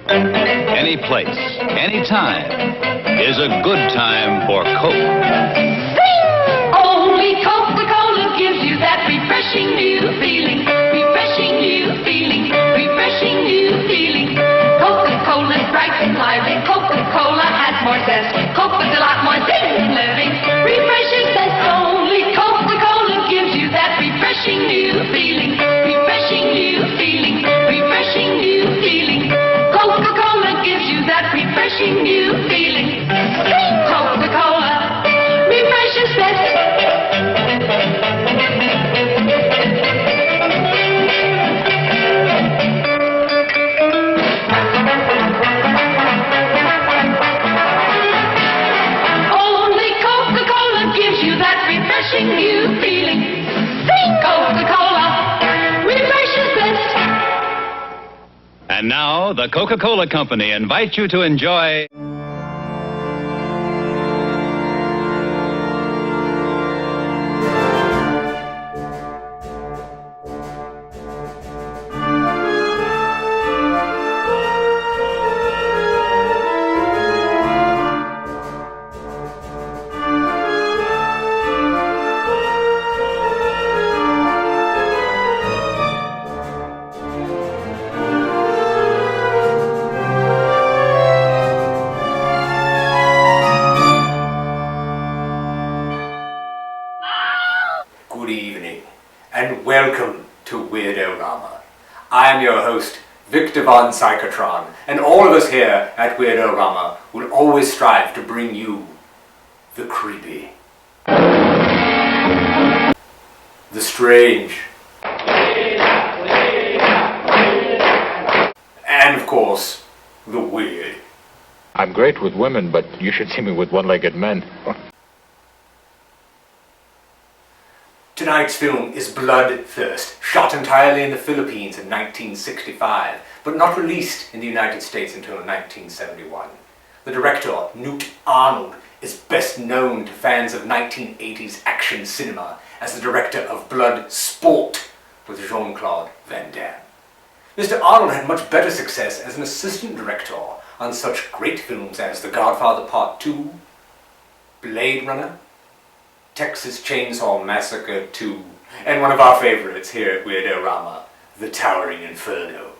Any place, any time is a good time for Coke. Only Coca-Cola gives you that refreshing new feeling. Refreshing new feeling. Refreshing new feeling. Coca-Cola's bright and lively. Coca-Cola has more zest. Coke is a lot more zing and living. Refreshing zest. Only Coca-Cola gives you that refreshing new feeling. Refreshing new feeling. Refreshing new feeling. Coca-Cola gives you that refreshing new feeling. Coca-Cola refreshes zest. Only Coca-Cola gives you that refreshing new feeling. Coca-Cola refreshes zest. And now, the Coca-Cola Company invites you to enjoy... Good evening, and welcome to Weird-O-Rama. I am your host, Victor von Psychotron, and all of us here at Weird-O-Rama will always strive to bring you the creepy, the strange, and of course, the weird. I'm great with women, but you should see me with one-legged men. Tonight's film is Bloodthirst, shot entirely in the Philippines in 1965, but not released in the United States until 1971. The director, Newt Arnold, is best known to fans of 1980s action cinema as the director of Blood Sport with Jean-Claude Van Damme. Mr. Arnold had much better success as an assistant director on such great films as The Godfather Part 2, Blade Runner, Texas Chainsaw Massacre 2, and one of our favorites here at Weird-O-Rama, The Towering Inferno.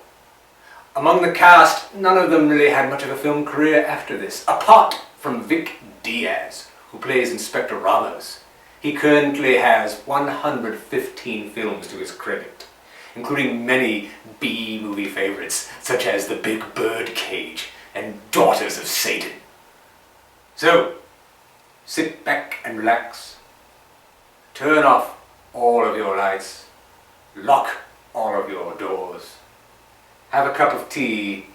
Among the cast, none of them really had much of a film career after this, apart from Vic Diaz, who plays Inspector Ramos. He currently has 115 films to his credit, including many B-movie favorites, such as The Big Birdcage and Daughters of Satan. So, sit back and relax. Turn off all of your lights, lock all of your doors, have a cup of tea,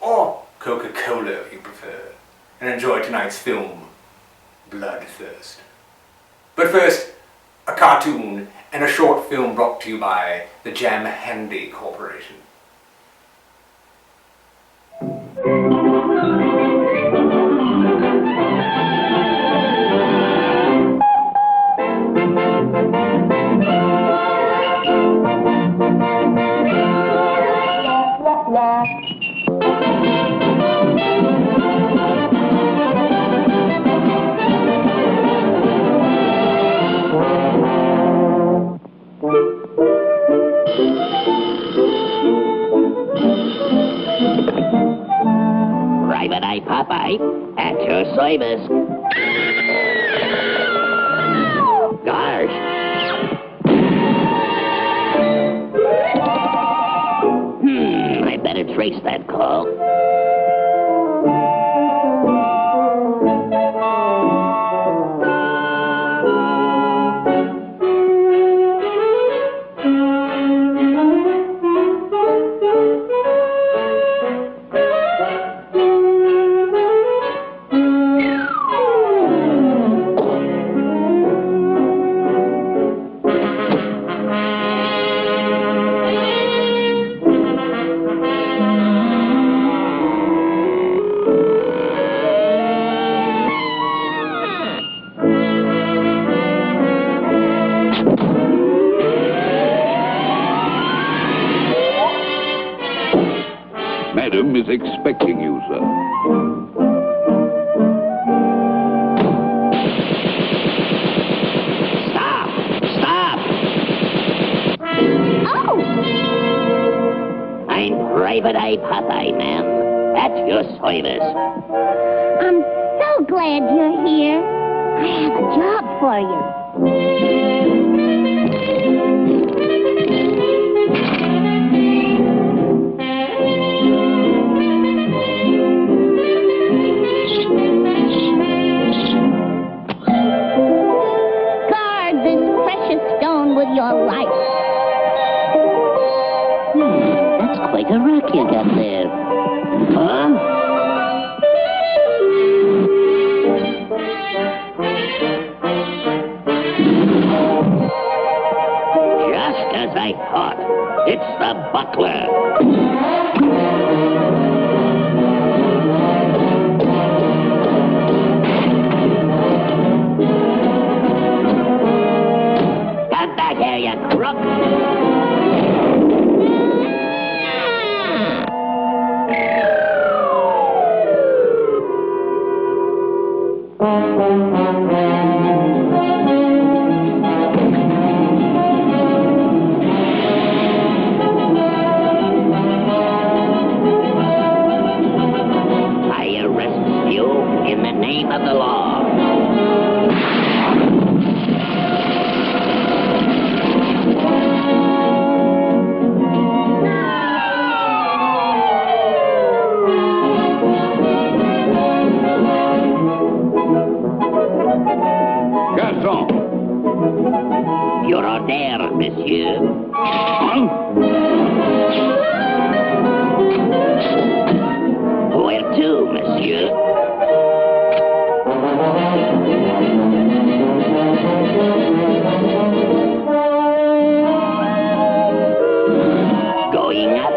or Coca-Cola if you prefer, and enjoy tonight's film, Bloodthirst. But first, a cartoon and a short film brought to you by the Jam Handy Corporation. Private Eye Popeye, at your service. Gosh. I better trace that call. Madam is expecting you, sir. Stop! Stop! Oh! I'm Private Eye Popeye, ma'am. At your service. I'm so glad you're here. I have a job for you. Guard this precious stone with your life. That's quite a rock you got there. Huh? Just as I thought. It's the butler. Come back here, you crook. Your order, monsieur. Huh? Where to, monsieur? Going up.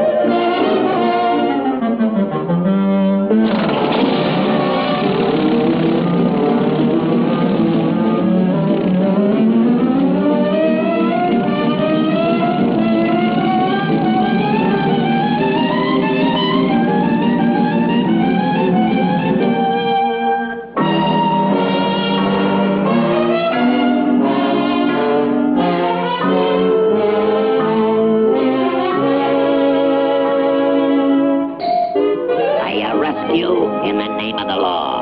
In the name of the law.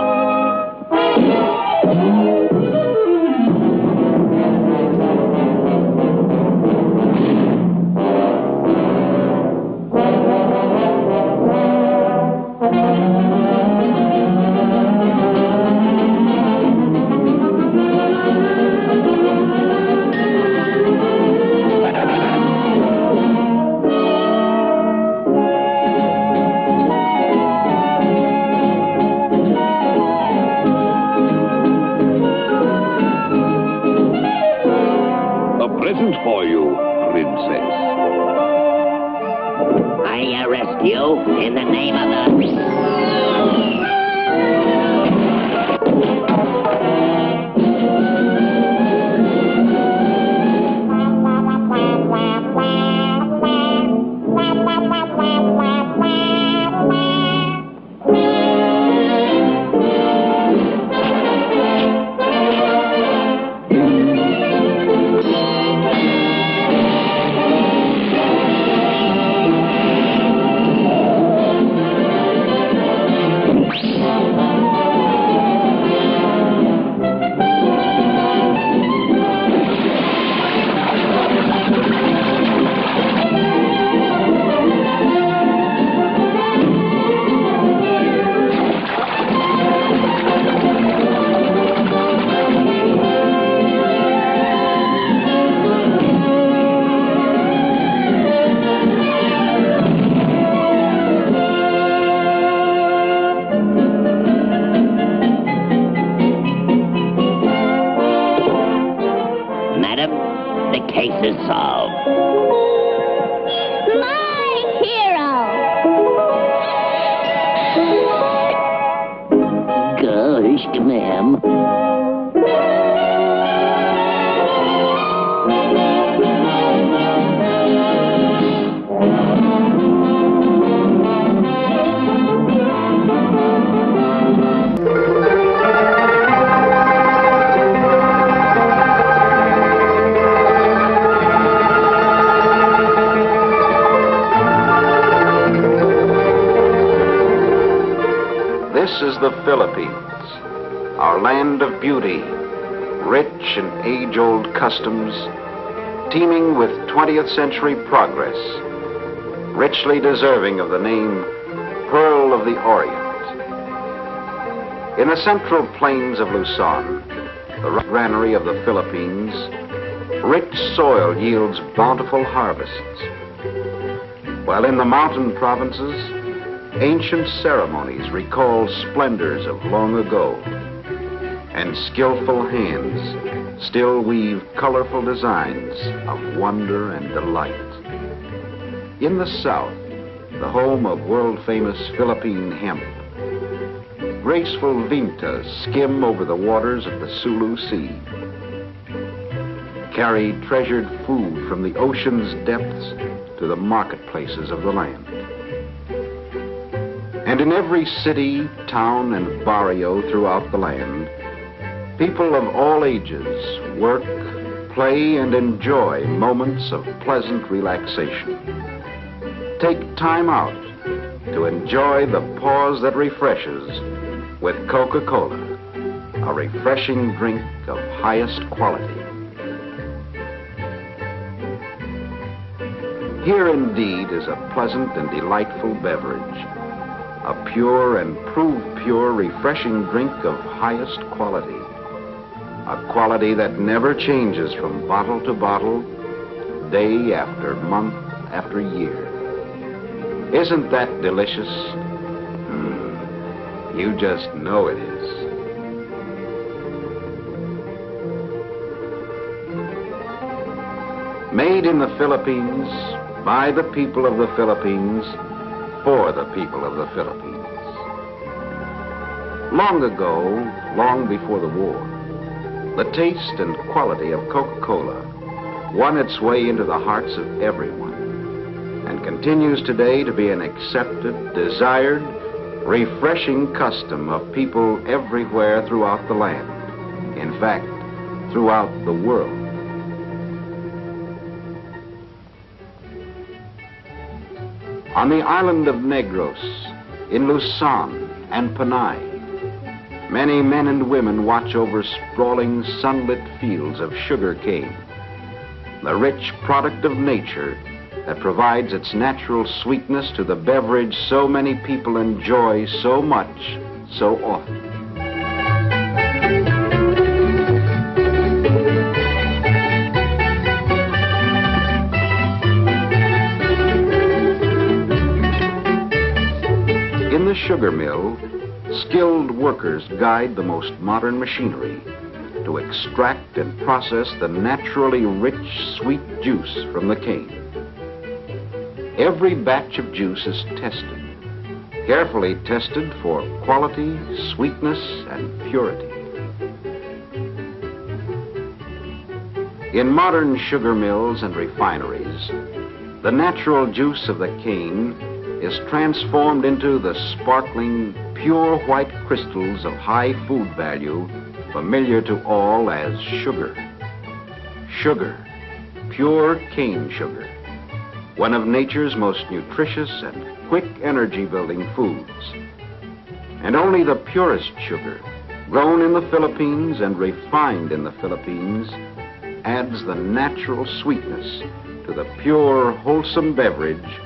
Present for you, princess. I arrest you in the name of the... The case is solved. My hero! Gosh, ma'am. This is the Philippines, our land of beauty, rich in age-old customs, teeming with 20th century progress, richly deserving of the name Pearl of the Orient. In the central plains of Luzon, the granary of the Philippines, rich soil yields bountiful harvests, while in the mountain provinces, ancient ceremonies recall splendors of long ago, and skillful hands still weave colorful designs of wonder and delight. In the south, the home of world-famous Philippine hemp, graceful vintas skim over the waters of the Sulu Sea, carry treasured food from the ocean's depths to the marketplaces of the land. And in every city, town, and barrio throughout the land, people of all ages work, play, and enjoy moments of pleasant relaxation. Take time out to enjoy the pause that refreshes with Coca-Cola, a refreshing drink of highest quality. Here indeed is a pleasant and delightful beverage, a pure and proved pure refreshing drink of highest quality, a quality that never changes from bottle to bottle, day after month after year. Isn't that delicious? You just know it is. Made in the Philippines, by the people of the Philippines, for the people of the Philippines. Long ago, long before the war, the taste and quality of Coca-Cola won its way into the hearts of everyone and continues today to be an accepted, desired, refreshing custom of people everywhere throughout the land. In fact, throughout the world. On the island of Negros, in Luzon and Panay, many men and women watch over sprawling sunlit fields of sugar cane, the rich product of nature that provides its natural sweetness to the beverage so many people enjoy so much, so often. In the sugar mill, skilled workers guide the most modern machinery to extract and process the naturally rich, sweet juice from the cane. Every batch of juice is tested, carefully tested for quality, sweetness, and purity. In modern sugar mills and refineries, the natural juice of the cane is transformed into the sparkling, pure white crystals of high food value familiar to all as sugar. Sugar, pure cane sugar, one of nature's most nutritious and quick energy-building foods. And only the purest sugar, grown in the Philippines and refined in the Philippines, adds the natural sweetness to the pure, wholesome beverage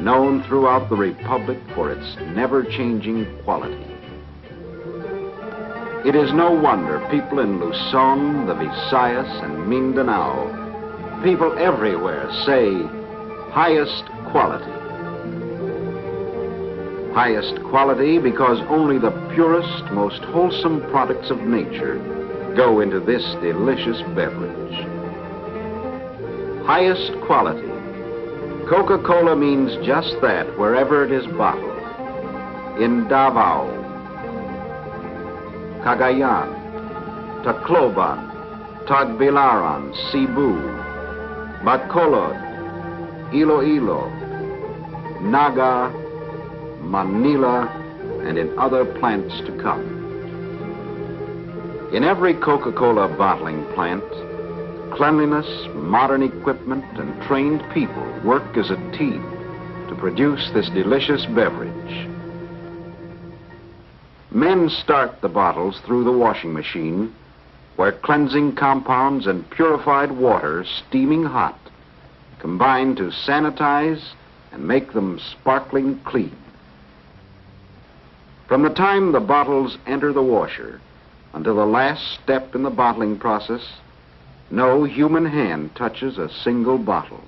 known throughout the Republic for its never-changing quality. It is no wonder people in Luzon, the Visayas, and Mindanao, people everywhere say, highest quality. Highest quality because only the purest, most wholesome products of nature go into this delicious beverage. Highest quality. Coca-Cola means just that wherever it is bottled. In Davao, Cagayan, Tacloban, Tagbilaran, Cebu, Bacolod, Iloilo, Naga, Manila, and in other plants to come. In every Coca-Cola bottling plant, cleanliness, modern equipment, and trained people work as a team to produce this delicious beverage. Men start the bottles through the washing machine, where cleansing compounds and purified water, steaming hot, combine to sanitize and make them sparkling clean. From the time the bottles enter the washer until the last step in the bottling process, no human hand touches a single bottle.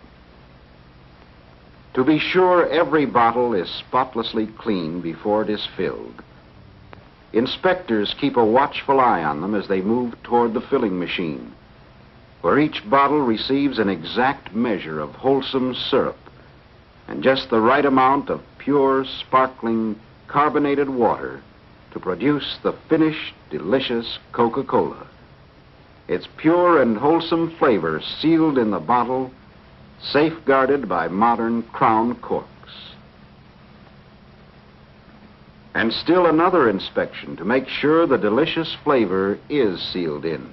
To be sure, every bottle is spotlessly clean before it is filled. Inspectors keep a watchful eye on them as they move toward the filling machine, where each bottle receives an exact measure of wholesome syrup and just the right amount of pure, sparkling, carbonated water to produce the finished, delicious Coca-Cola. Its pure and wholesome flavor sealed in the bottle, safeguarded by modern crown corks. And still another inspection to make sure the delicious flavor is sealed in.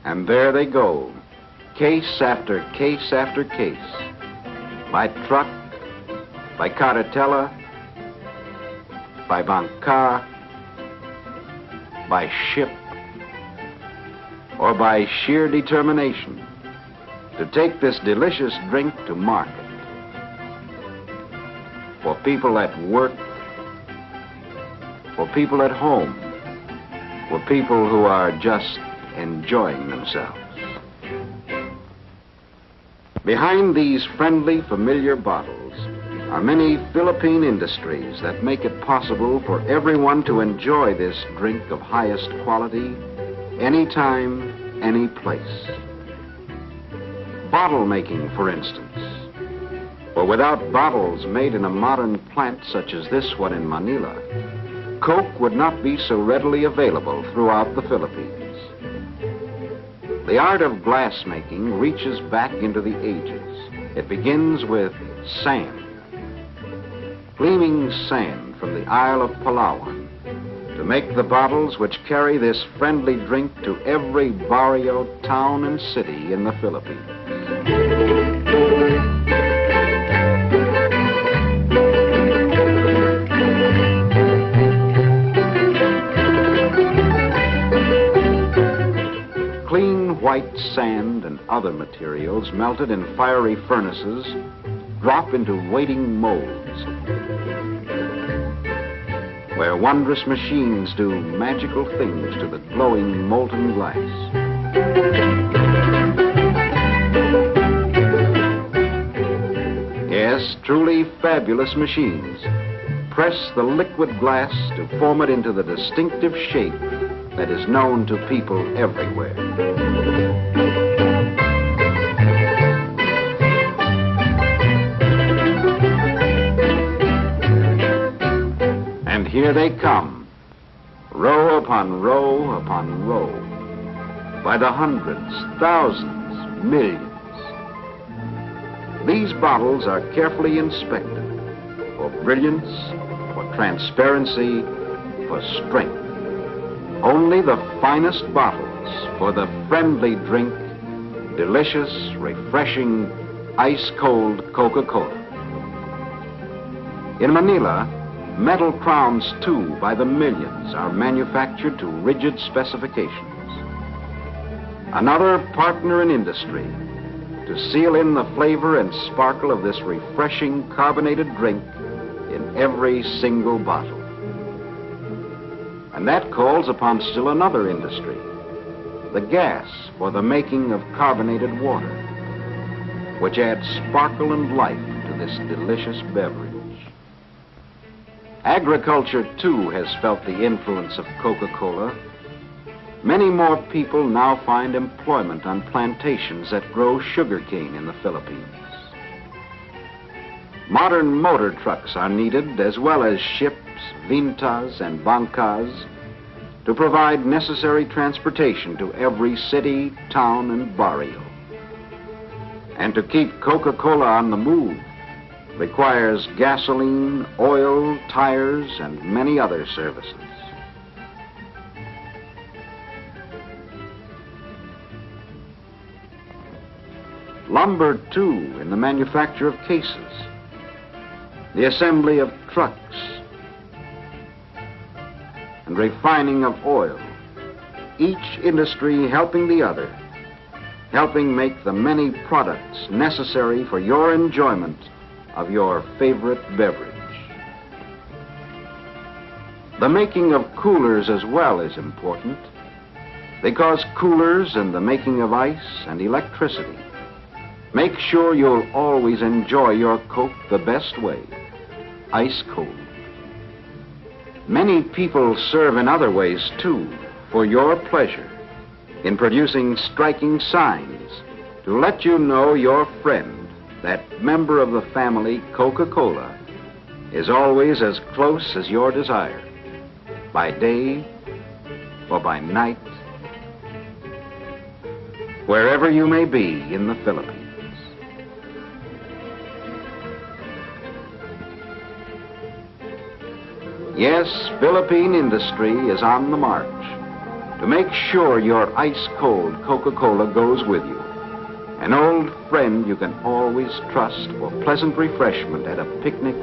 And there they go, case after case after case, by truck, by carretella, by bancar, by ship, or by sheer determination to take this delicious drink to market. For people at work, for people at home, for people who are just enjoying themselves. Behind these friendly, familiar bottles are many Philippine industries that make it possible for everyone to enjoy this drink of highest quality, anytime, any place. Bottle making, for instance. For without bottles made in a modern plant such as this one in Manila, Coke would not be so readily available throughout the Philippines. The art of glass making reaches back into the ages. It begins with sand. Gleaming sand from the Isle of Palawan to make the bottles which carry this friendly drink to every barrio, town, and city in the Philippines. Clean white sand and other materials melted in fiery furnaces drop into waiting molds, where wondrous machines do magical things to the glowing molten glass. Yes, truly fabulous machines press the liquid glass to form it into the distinctive shape that is known to people everywhere. And here they come, row upon row upon row, by the hundreds, thousands, millions. These bottles are carefully inspected for brilliance, for transparency, for strength. Only the finest bottles for the friendly drink, delicious, refreshing, ice-cold Coca-Cola. In Manila, metal crowns, too, by the millions, are manufactured to rigid specifications. Another partner in industry to seal in the flavor and sparkle of this refreshing carbonated drink in every single bottle. And that calls upon still another industry, the gas for the making of carbonated water, which adds sparkle and life to this delicious beverage. Agriculture, too, has felt the influence of Coca-Cola. Many more people now find employment on plantations that grow sugarcane in the Philippines. Modern motor trucks are needed, as well as ships, vintas, and bancas, to provide necessary transportation to every city, town, and barrio. And to keep Coca-Cola on the move requires gasoline, oil, tires, and many other services. Lumber, too, in the manufacture of cases, the assembly of trucks, and refining of oil, each industry helping the other, helping make the many products necessary for your enjoyment of your favorite beverage. The making of coolers as well is important, because coolers and the making of ice and electricity make sure you'll always enjoy your Coke the best way, ice cold. Many people serve in other ways too, for your pleasure, in producing striking signs to let you know your friend, that member of the family, Coca-Cola, is always as close as your desire, by day or by night, wherever you may be in the Philippines. Yes, Philippine industry is on the march to make sure your ice-cold Coca-Cola goes with you, an old friend you can always trust for pleasant refreshment at a picnic,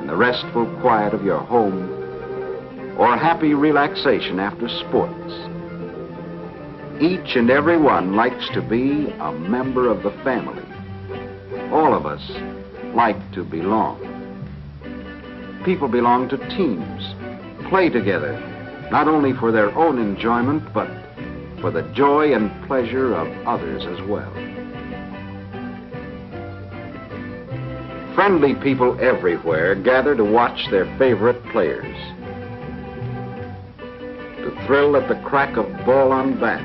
in the restful quiet of your home, or happy relaxation after sports. Each and every one likes to be a member of the family. All of us like to belong. People belong to teams, play together, not only for their own enjoyment, but for the joy and pleasure of others as well. Friendly people everywhere gather to watch their favorite players, to thrill at the crack of ball on bat,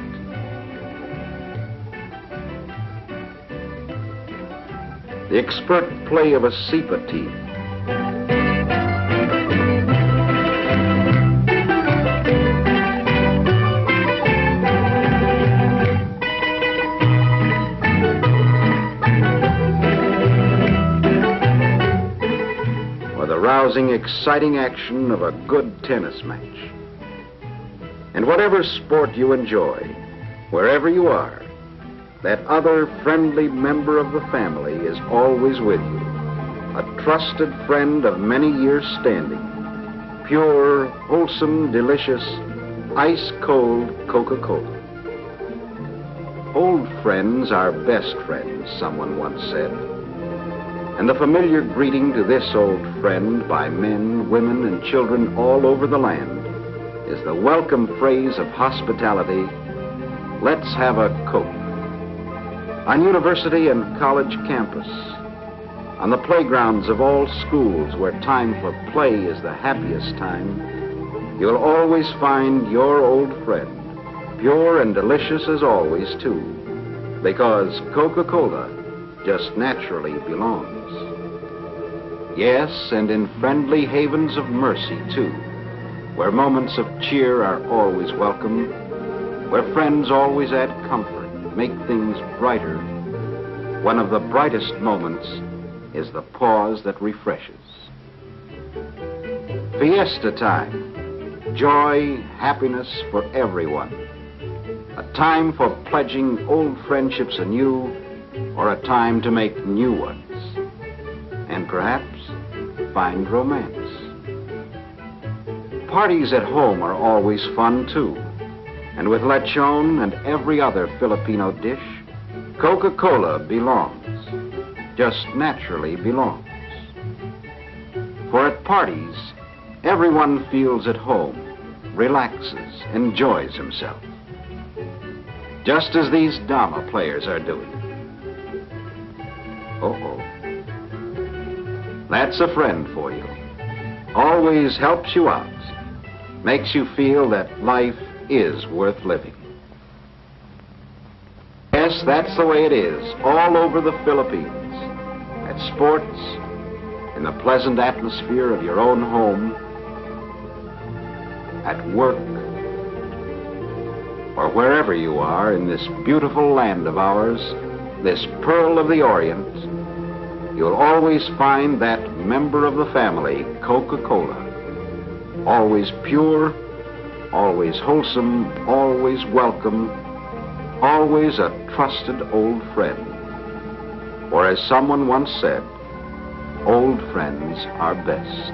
the expert play of a SEPA team, rousing, exciting action of a good tennis match. And whatever sport you enjoy, wherever you are, that other friendly member of the family is always with you, a trusted friend of many years' standing, pure, wholesome, delicious, ice-cold Coca-Cola. Old friends are best friends, someone once said. And the familiar greeting to this old friend by men, women, and children all over the land is the welcome phrase of hospitality, "Let's have a Coke." On university and college campus, on the playgrounds of all schools where time for play is the happiest time, you'll always find your old friend, pure and delicious as always too, because Coca-Cola just naturally belongs. Yes, and in friendly havens of mercy, too, where moments of cheer are always welcome, where friends always add comfort, make things brighter, one of the brightest moments is the pause that refreshes. Fiesta time, joy, happiness for everyone, a time for pledging old friendships anew, or a time to make new ones, and perhaps find romance. Parties at home are always fun too, and with lechon and every other Filipino dish, Coca-Cola belongs, just naturally belongs. For at parties, everyone feels at home, relaxes, enjoys himself, just as these Dama players are doing. Uh-oh. That's a friend for you. Always helps you out. Makes you feel that life is worth living. Yes, that's the way it is all over the Philippines. At sports, in the pleasant atmosphere of your own home, at work, or wherever you are in this beautiful land of ours, this pearl of the Orient, you'll always find that member of the family, Coca-Cola. Always pure, always wholesome, always welcome, always a trusted old friend. Or as someone once said, old friends are best.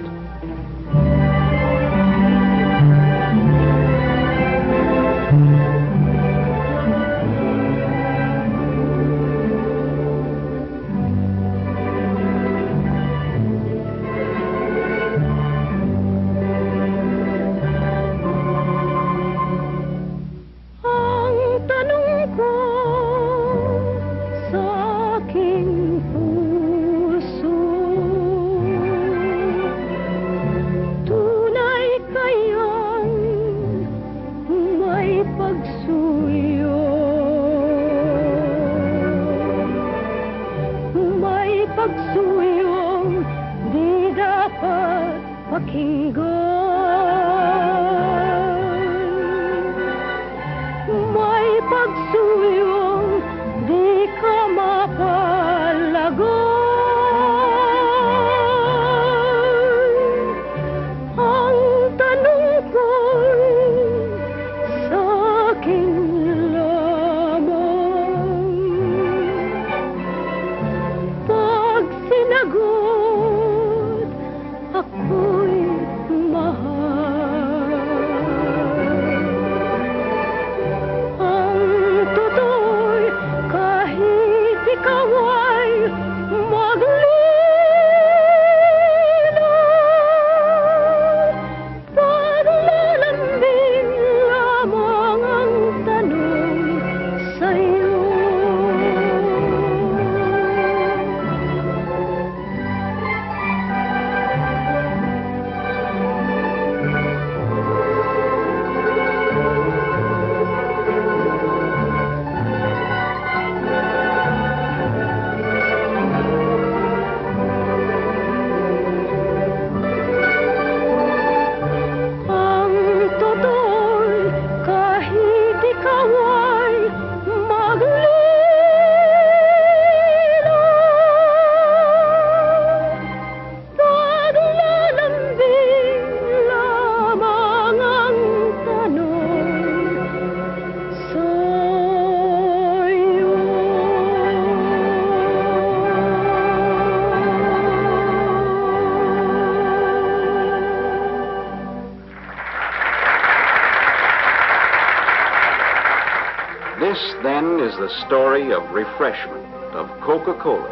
This, then, is the story of refreshment, of Coca-Cola,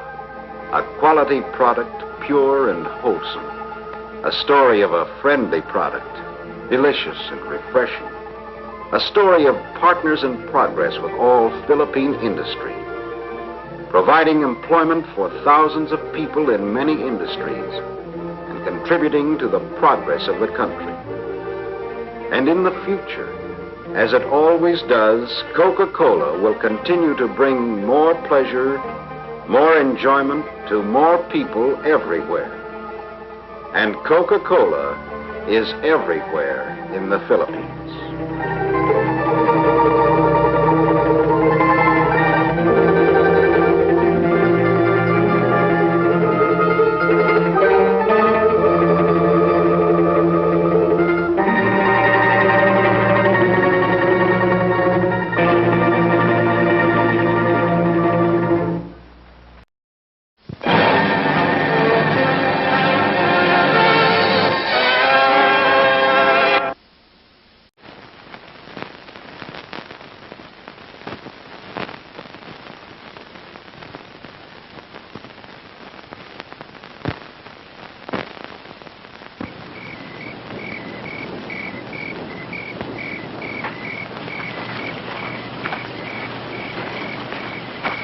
a quality product, pure and wholesome. A story of a friendly product, delicious and refreshing. A story of partners in progress with all Philippine industry, providing employment for thousands of people in many industries and contributing to the progress of the country. And in the future, as it always does, Coca-Cola will continue to bring more pleasure, more enjoyment to more people everywhere. And Coca-Cola is everywhere in the Philippines.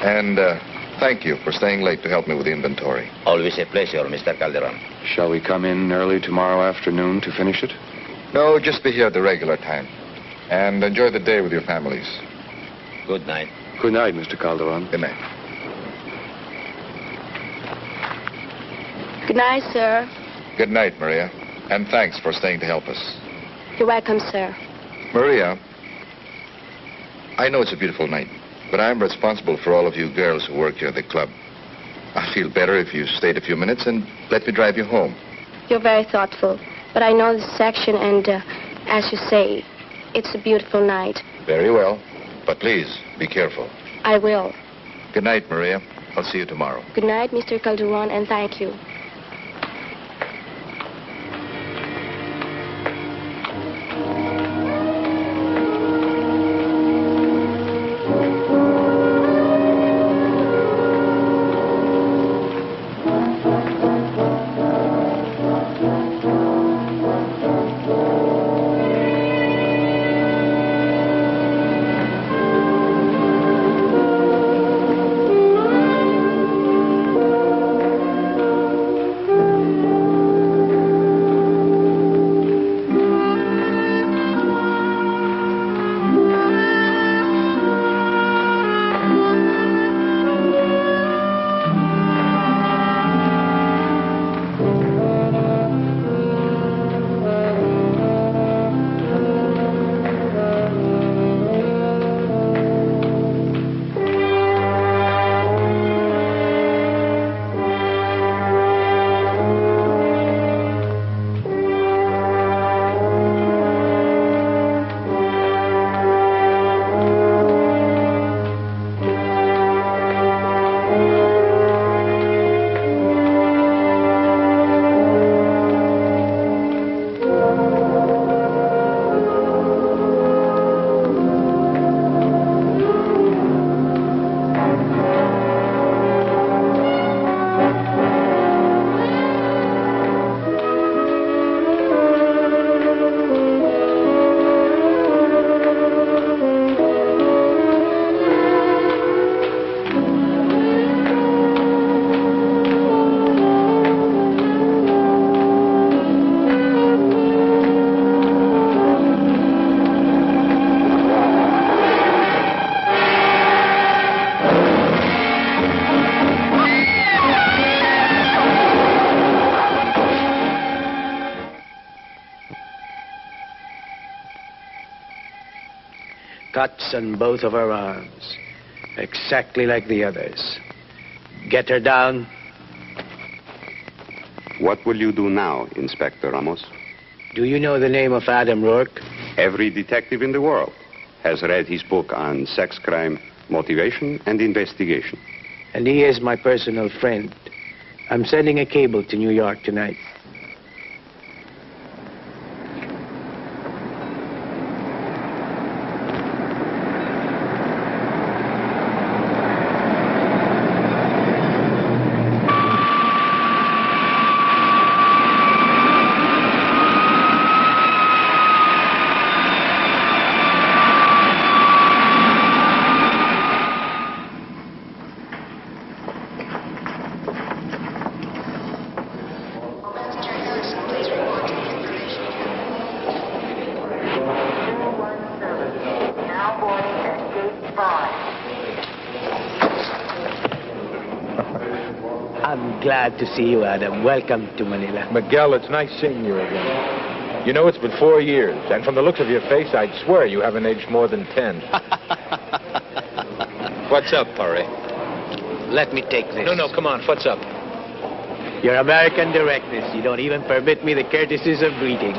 And thank you for staying late to help me with the inventory. Always a pleasure, Mr. Calderon. Shall we come in early tomorrow afternoon to finish it? No, just be here at the regular time. And enjoy the day with your families. Good night. Good night, Mr. Calderon. Good night. Good night, sir. Good night, Maria. And thanks for staying to help us. You're welcome, sir. Maria, I know it's a beautiful night, but I'm responsible for all of you girls who work here at the club. I feel better if you stayed a few minutes and let me drive you home. You're very thoughtful, but I know this section, and as you say, it's a beautiful night. Very well, but please, be careful. I will. Good night, Maria. I'll see you tomorrow. Good night, Mr. Calderon, and thank you. Cuts on both of her arms. Exactly like the others. Get her down. What will you do now, Inspector Ramos? Do you know the name of Adam Rourke? Every detective in the world has read his book on sex crime, motivation, and investigation. And he is my personal friend. I'm sending a cable to New York tonight. Glad to see you, Adam. Welcome to Manila. Miguel, it's nice seeing you again. You know, it's been 4 years, and from the looks of your face, I'd swear you haven't aged more than 10. What's up, Pari? Let me take this. No, come on. What's up? Your American directness. You don't even permit me the courtesies of greeting.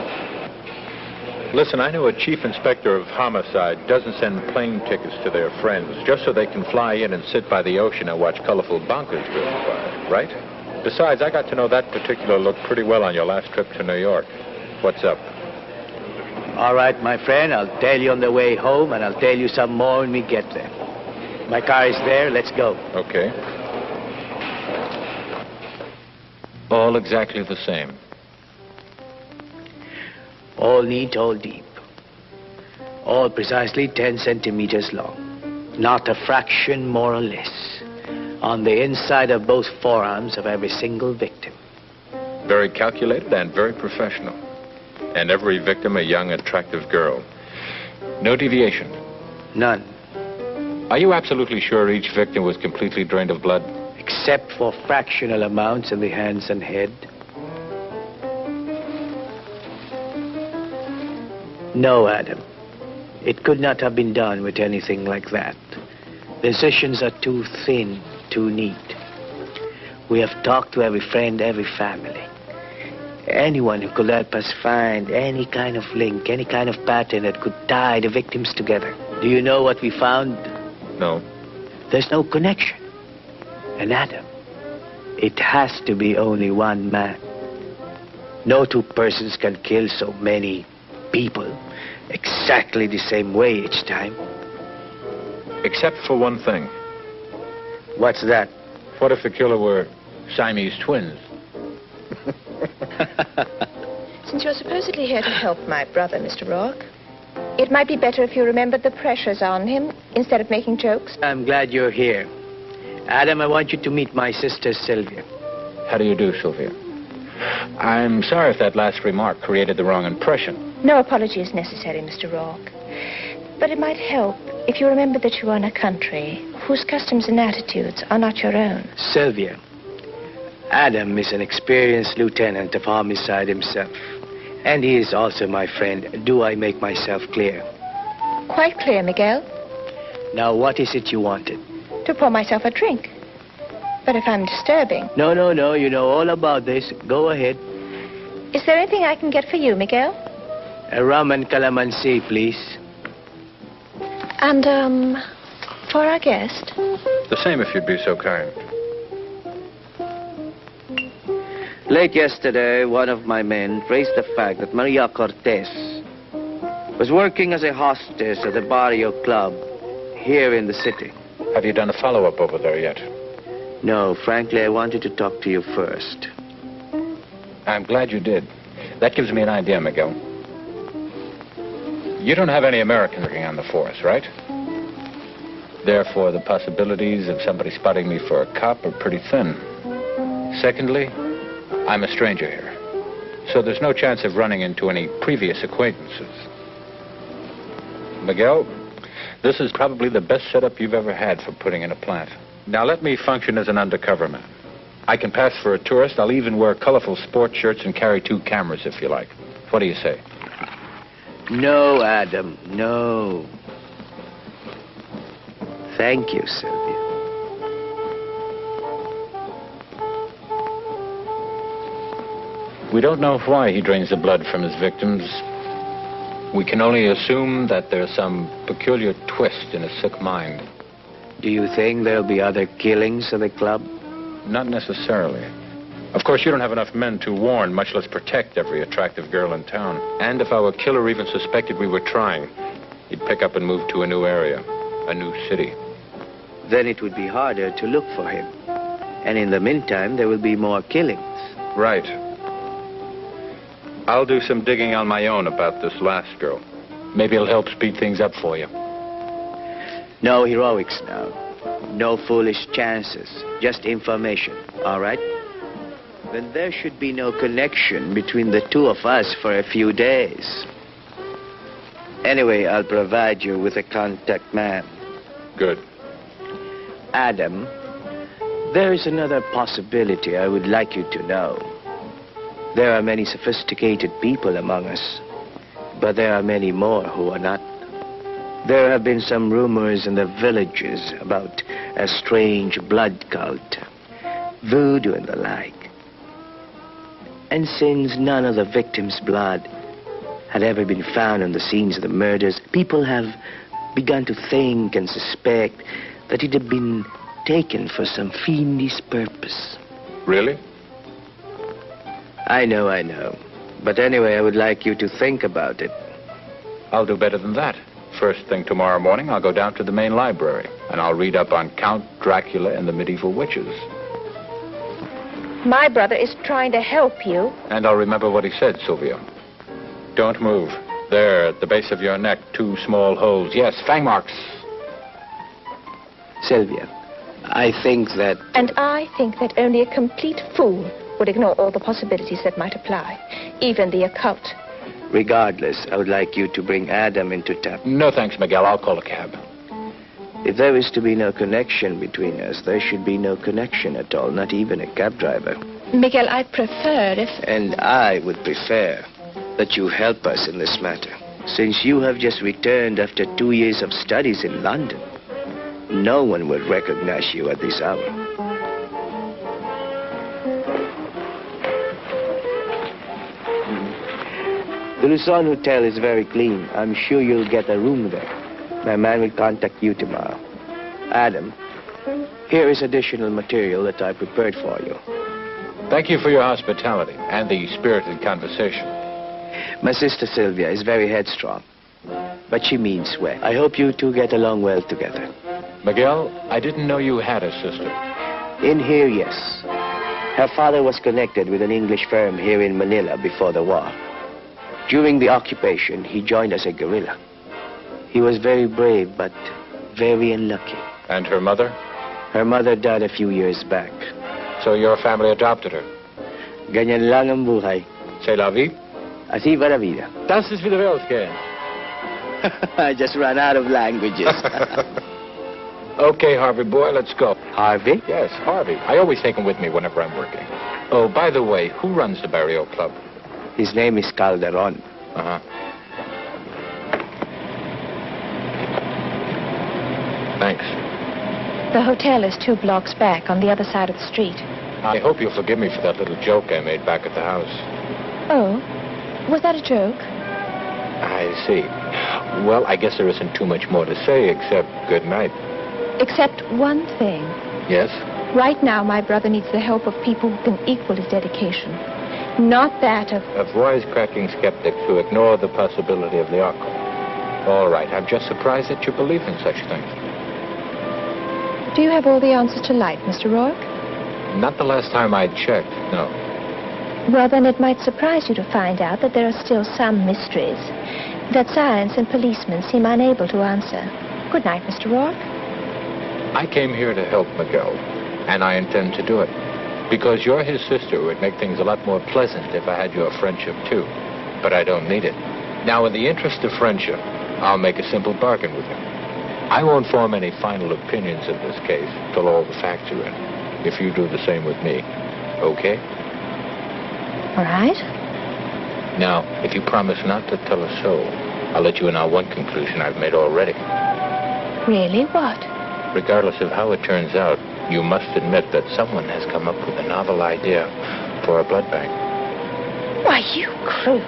Listen, I know a chief inspector of homicide doesn't send plane tickets to their friends just so they can fly in and sit by the ocean and watch colorful bonkers go by, right? Besides, I got to know that particular look pretty well on your last trip to New York. What's up? All right, my friend, I'll tell you on the way home, and I'll tell you some more when we get there. My car is there. Let's go. Okay. All exactly the same. All neat, all deep. All precisely 10 centimeters long. Not a fraction more or less. On the inside of both forearms of every single victim. Very calculated and very professional. And every victim a young, attractive girl. No deviation? None. Are you absolutely sure each victim was completely drained of blood? Except for fractional amounts in the hands and head. No, Adam. It could not have been done with anything like that. The incisions are too thin, too neat. We have talked to every friend, every family. Anyone who could help us find any kind of link, any kind of pattern that could tie the victims together. Do you know what we found? No. There's no connection. And Adam, it has to be only one man. No two persons can kill so many people exactly the same way each time. Except for one thing. What's that? What if the killer were Siamese twins? Since you're supposedly here to help my brother, Mr. Rourke, it might be better if you remembered the pressures on him instead of making jokes. I'm glad you're here. Adam, I want you to meet my sister, Sylvia. How do you do, Sylvia? I'm sorry if that last remark created the wrong impression. No apology is necessary, Mr. Rourke. But it might help if you remember that you are in a country whose customs and attitudes are not your own. Sylvia, Adam is an experienced lieutenant of homicide himself. And he is also my friend. Do I make myself clear? Quite clear, Miguel. Now, what is it you wanted? To pour myself a drink. But if I'm disturbing... No. You know all about this. Go ahead. Is there anything I can get for you, Miguel? A rum and calamansi, please. And, for our guest? The same, if you'd be so kind. Late yesterday, one of my men traced the fact that Maria Cortez was working as a hostess at the Barrio Club here in the city. Have you done a follow-up over there yet? No, frankly, I wanted to talk to you first. I'm glad you did. That gives me an idea, Miguel. You don't have any American working on the force, right? Therefore, the possibilities of somebody spotting me for a cop are pretty thin. Secondly, I'm a stranger here, so there's no chance of running into any previous acquaintances. Miguel, this is probably the best setup you've ever had for putting in a plant. Now let me function as an undercover man. I can pass for a tourist. I'll even wear colorful sports shirts and carry 2 cameras if you like. What do you say? No, Adam, no. Thank you, Sylvia. We don't know why he drains the blood from his victims. We can only assume that there's some peculiar twist in his sick mind. Do you think there'll be other killings at the club? Not necessarily. Of course, you don't have enough men to warn, much less protect every attractive girl in town. And if our killer even suspected we were trying, he'd pick up and move to a new area, a new city. Then it would be harder to look for him. And in the meantime, there will be more killings. Right. I'll do some digging on my own about this last girl. Maybe it'll help speed things up for you. No heroics now. No foolish chances. Just information, all right? Then there should be no connection between the two of us for a few days. Anyway, I'll provide you with a contact man. Good. Adam, there is another possibility I would like you to know. There are many sophisticated people among us, but there are many more who are not. There have been some rumors in the villages about a strange blood cult, voodoo and the like. And since none of the victims' blood had ever been found on the scenes of the murders, people have begun to think and suspect that it had been taken for some fiendish purpose. Really? I know. But anyway, I would like you to think about it. I'll do better than that. First thing tomorrow morning, I'll go down to the main library, and I'll read up on Count Dracula and the medieval witches. My brother is trying to help you. And I'll remember what he said, Sylvia. Don't move. There, at the base of your neck, 2 small holes. Yes, fang marks. Sylvia, I think that... And I think that only a complete fool would ignore all the possibilities that might apply, even the occult. Regardless, I would like you to bring Adam into town. No thanks, Miguel. I'll call a cab. If there is to be no connection between us, there should be no connection at all, not even a cab driver. Miguel, I'd prefer if... And I would prefer that you help us in this matter. Since you have just returned after 2 years of studies in London, no one will recognize you at this hour. The Luzon Hotel is very clean. I'm sure you'll get a room there. My man will contact you tomorrow. Adam, here is additional material that I prepared for you. Thank you for your hospitality and the spirited conversation. My sister Sylvia is very headstrong, but she means well. I hope you two get along well together. Miguel, I didn't know you had a sister. In here, yes. Her father was connected with an English firm here in Manila before the war. During the occupation, he joined as a guerrilla. He was very brave, but very unlucky. And her mother? Her mother died a few years back. So your family adopted her? Ganyan lang ang buhay. C'est la vie? Así va la vida. Das ist wieder Weltgehen. I just ran out of languages. Okay, Harvey boy, let's go. Harvey? Yes, Harvey. I always take him with me whenever I'm working. Oh, by the way, who runs the Barrio Club? His name is Calderon. Uh-huh. Thanks. The hotel is 2 blocks back on the other side of the street. I hope you'll forgive me for that little joke I made back at the house. Oh, was that a joke? I see. Well, I guess there isn't too much more to say except good night. Except one thing. Yes? Right now, my brother needs the help of people who can equal his dedication. Not that of wisecracking skeptics who ignore the possibility of the occult. All right, I'm just surprised that you believe in such things. Do you have all the answers to life, Mr. Rourke? Not the last time I checked, no. Well, then it might surprise you to find out that there are still some mysteries that science and policemen seem unable to answer. Good night, Mr. Rourke. I came here to help Miguel, and I intend to do it. Because you're his sister, it would make things a lot more pleasant if I had your friendship, too. But I don't need it. Now, in the interest of friendship, I'll make a simple bargain with you. I won't form any final opinions in this case till all the facts are in. If you do the same with me, okay? All right. Now, if you promise not to tell a soul, I'll let you in on one conclusion I've made already. Really? What? Regardless of how it turns out, you must admit that someone has come up with a novel idea for a blood bank. Why, you crude.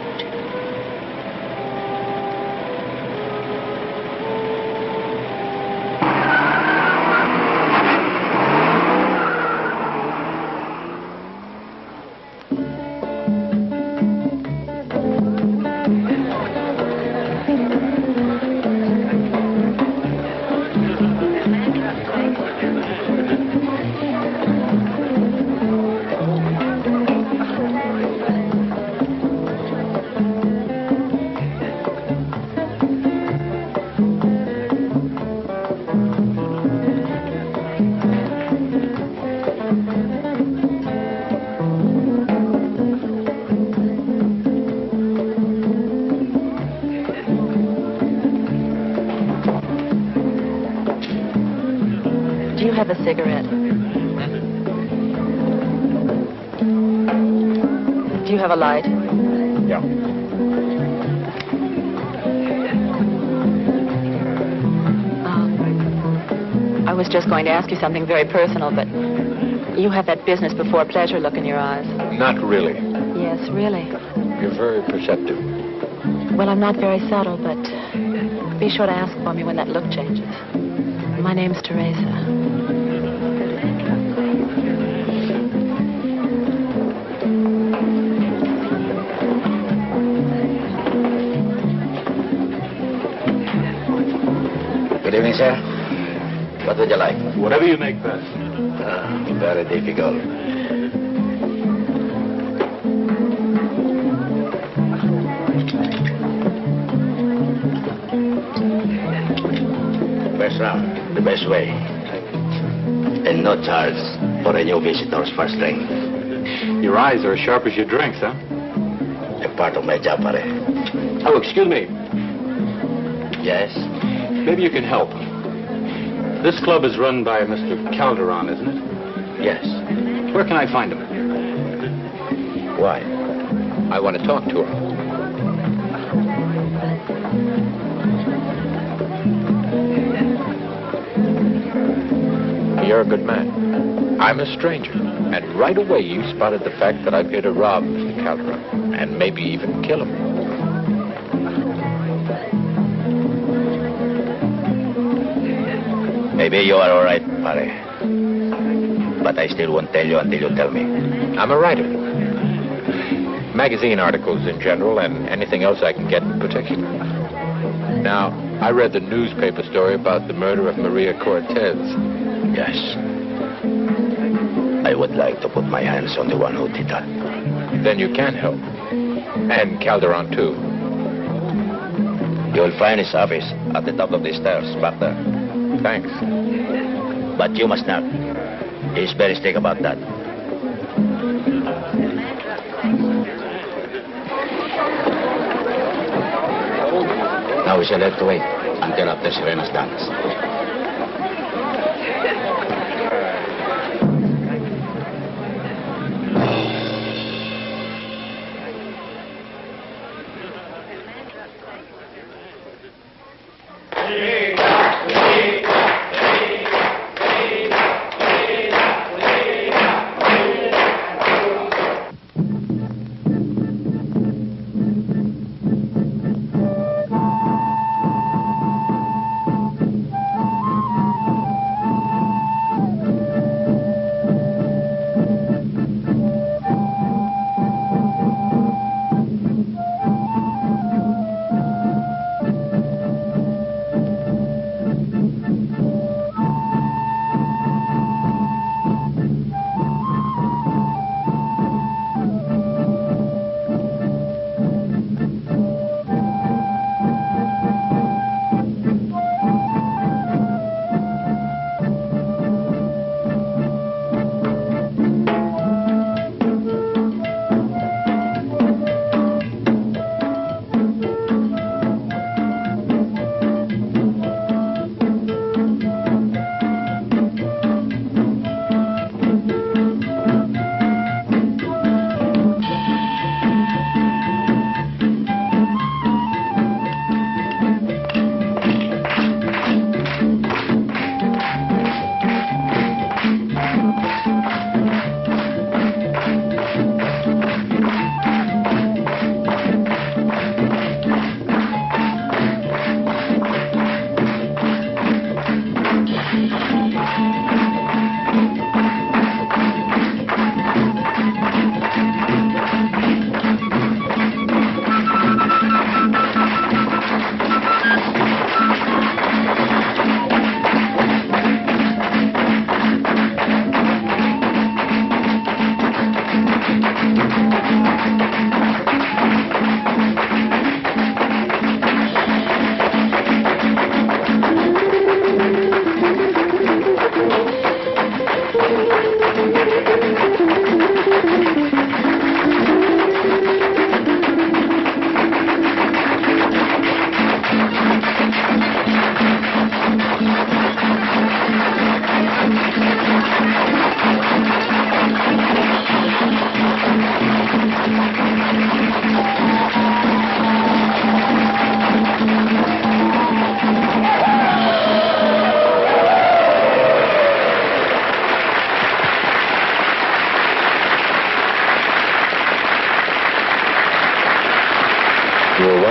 Do you have a cigarette? Do you have a light? Yeah. I was just going to ask you something very personal, but you have that business before pleasure look in your eyes. Not really. Yes, really. You're very perceptive. Well, I'm not very subtle, but be sure to ask for me when that look changes. My name's Teresa. Good evening, sir. What would you like? Whatever you make best. Very difficult. First round, the best way. And no charge for a new visitor's first drink. Your eyes are as sharp as your drinks, huh? A part of my job, pare. Oh, excuse me. Yes? Maybe you can help. This club is run by Mr. Calderon, isn't it? Yes. Where can I find him? Why? I want to talk to him. You're a good man. I'm a stranger. And right away you spotted the fact that I'm here to rob Mr. Calderon. And maybe even kill him. Maybe you are all right, pare. But I still won't tell you until you tell me. I'm a writer. Magazine articles in general and anything else I can get in particular. Now, I read the newspaper story about the murder of Maria Cortez. Yes. I would like to put my hands on the one who did that. Then you can help. And Calderon, too. You'll find his office at the top of the stairs, back there. Thanks. But you must not. He's very strict about that. Now we shall have to wait until after Serena's dance.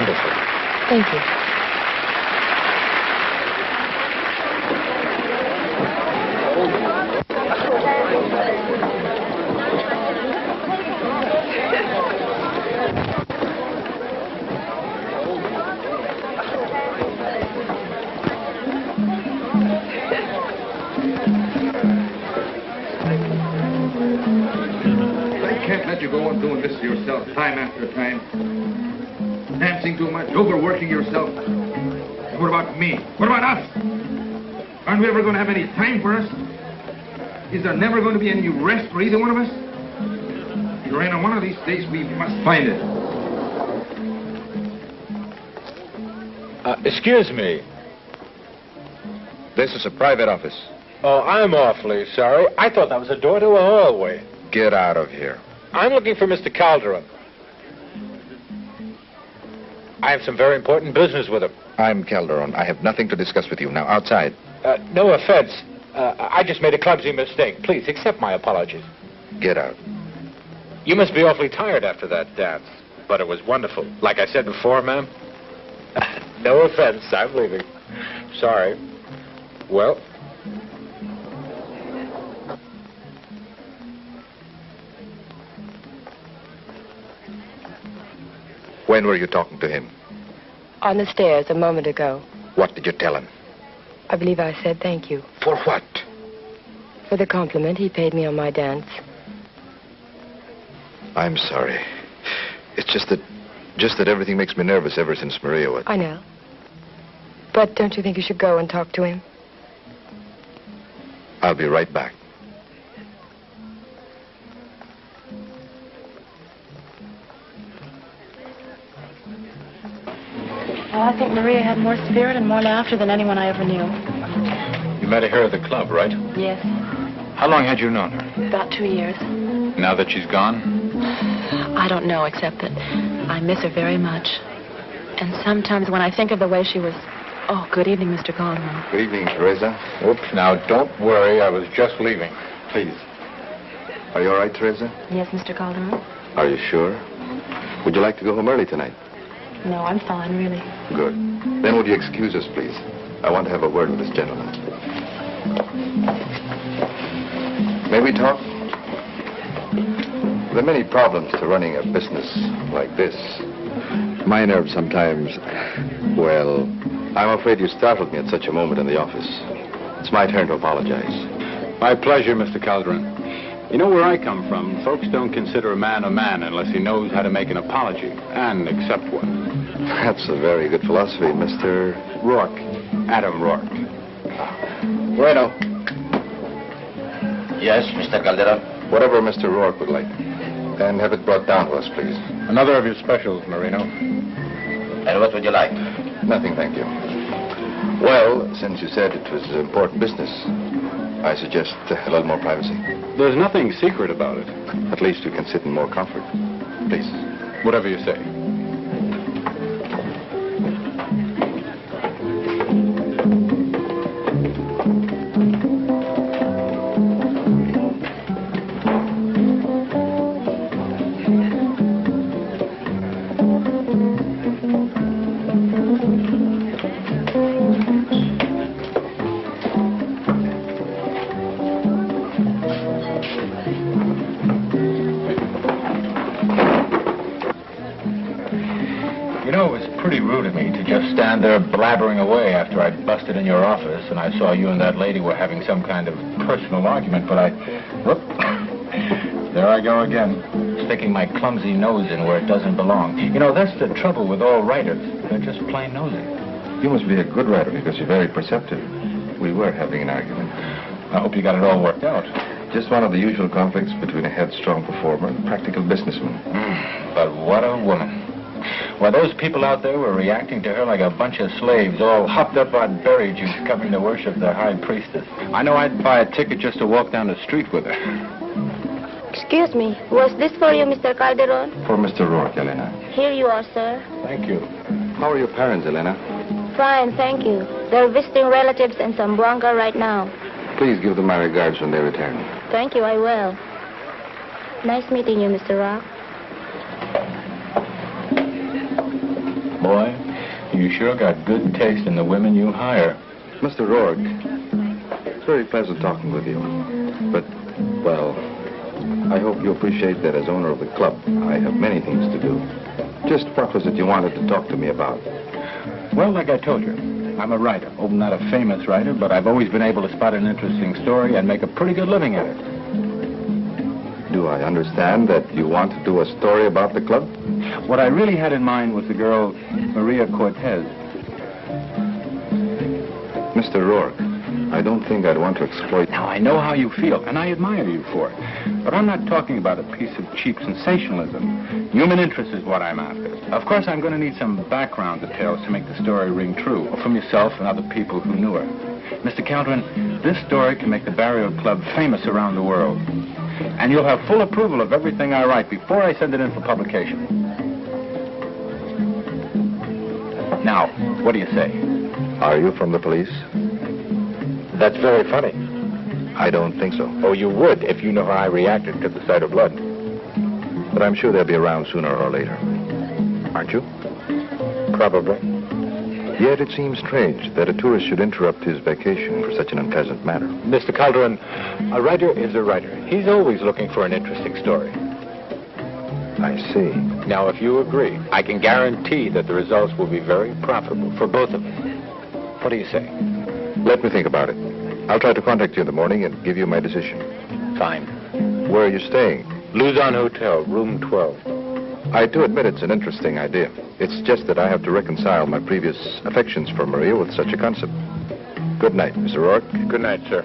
wonderful. Thank you. You go on doing this to yourself time after time. Dancing too much, overworking yourself. What about me? What about us? Aren't we ever going to have any time for us? Is there never going to be any rest for either one of us? Lorena, one of these days we must find it. Excuse me. This is a private office. Oh, I'm awfully sorry. I thought that was a door to a hallway. Get out of here. I'm looking for Mr. Calderon. I have some very important business with him. I'm Calderon. I have nothing to discuss with you. Now, outside. No offense. I just made a clumsy mistake. Please, accept my apologies. Get out. You must be awfully tired after that dance. But it was wonderful. Like I said before, ma'am. No offense. I'm leaving. Sorry. Well... When were you talking to him? On the stairs a moment ago. What did you tell him? I believe I said thank you. For what? For the compliment he paid me on my dance. I'm sorry. It's just that everything makes me nervous ever since Maria was... I know. But don't you think you should go and talk to him? I'll be right back. Well, I think Maria had more spirit and more laughter than anyone I ever knew. You met her at the club, right? Yes. How long had you known her? About 2 years. Now that she's gone? I don't know, except that I miss her very much. And sometimes when I think of the way she was... Oh, good evening, Mr. Calderon. Good evening, Teresa. Oops, now don't worry. I was just leaving. Please. Are you all right, Teresa? Yes, Mr. Calderon? Are you sure? Would you like to go home early tonight? No, I'm fine, really. Good. Then would you excuse us, please? I want to have a word with this gentleman. May we talk? There are many problems to running a business like this. My nerves sometimes... Well, I'm afraid you startled me at such a moment in the office. It's my turn to apologize. My pleasure, Mr. Calderon. You know where I come from, folks don't consider a man unless he knows how to make an apology and accept one. That's a very good philosophy, Mr. Rourke. Adam Rourke. Bueno. Yes, Mr. Calderon? Whatever Mr. Rourke would like. And have it brought down to us, please. Another of your specials, Marino. And what would you like? Nothing, thank you. Well, since you said it was important business, I suggest a little more privacy. There's nothing secret about it. At least we can sit in more comfort. Please. Whatever you say. There blabbering away after I busted in your office and I saw you and that lady were having some kind of personal argument, but whoop, there I go again, sticking my clumsy nose in where it doesn't belong. You know, that's the trouble with all writers. They're just plain nosy. You must be a good writer because you're very perceptive. We were having an argument. I hope you got it all worked out. Just one of the usual conflicts between a headstrong performer and a practical businessman. But what a woman. Well, those people out there were reacting to her like a bunch of slaves, all hopped up on berry juice, coming to worship their high priestess. I know I'd buy a ticket just to walk down the street with her. Excuse me, was this for you, Mr. Calderon? For Mr. Rourke, Elena. Here you are, sir. Thank you. How are your parents, Elena? Fine, thank you. They're visiting relatives in Zamboanga right now. Please give them my regards when they return. Thank you, I will. Nice meeting you, Mr. Rock. Boy, You sure got good taste in the women you hire. Mr. Rourke, it's very pleasant talking with you. But, well, I hope you appreciate that as owner of the club, I have many things to do. Just what was it you wanted to talk to me about? Well, like I told you, I'm a writer. Oh, not a famous writer, but I've always been able to spot an interesting story and make a pretty good living at it. Do I understand that you want to do a story about the club? What I really had in mind was the girl, Maria Cortez. Mr. Rourke, I don't think I'd want to exploit... Now, I know how you feel, and I admire you for it. But I'm not talking about a piece of cheap sensationalism. Human interest is what I'm after. Of course, I'm going to need some background details to make the story ring true, from yourself and other people who knew her. Mr. Calderon, this story can make the Barrio Club famous around the world. And you'll have full approval of everything I write before I send it in for publication. Now, what do you say? Are you from the police? That's very funny. I don't think so. Oh, you would if you knew how I reacted to the sight of blood. But I'm sure they'll be around sooner or later. Aren't you? Probably. Yet it seems strange that a tourist should interrupt his vacation for such an unpleasant matter. Mr. Calderon, a writer is a writer. He's always looking for an interesting story. I see. Now, if you agree, I can guarantee that the results will be very profitable for both of us. What do you say? Let me think about it. I'll try to contact you in the morning and give you my decision. Fine. Where are you staying? Luzon Hotel, room 12. I do admit it's an interesting idea. It's just that I have to reconcile my previous affections for Maria with such a concept. Good night, Mr. Rourke. Good night, sir.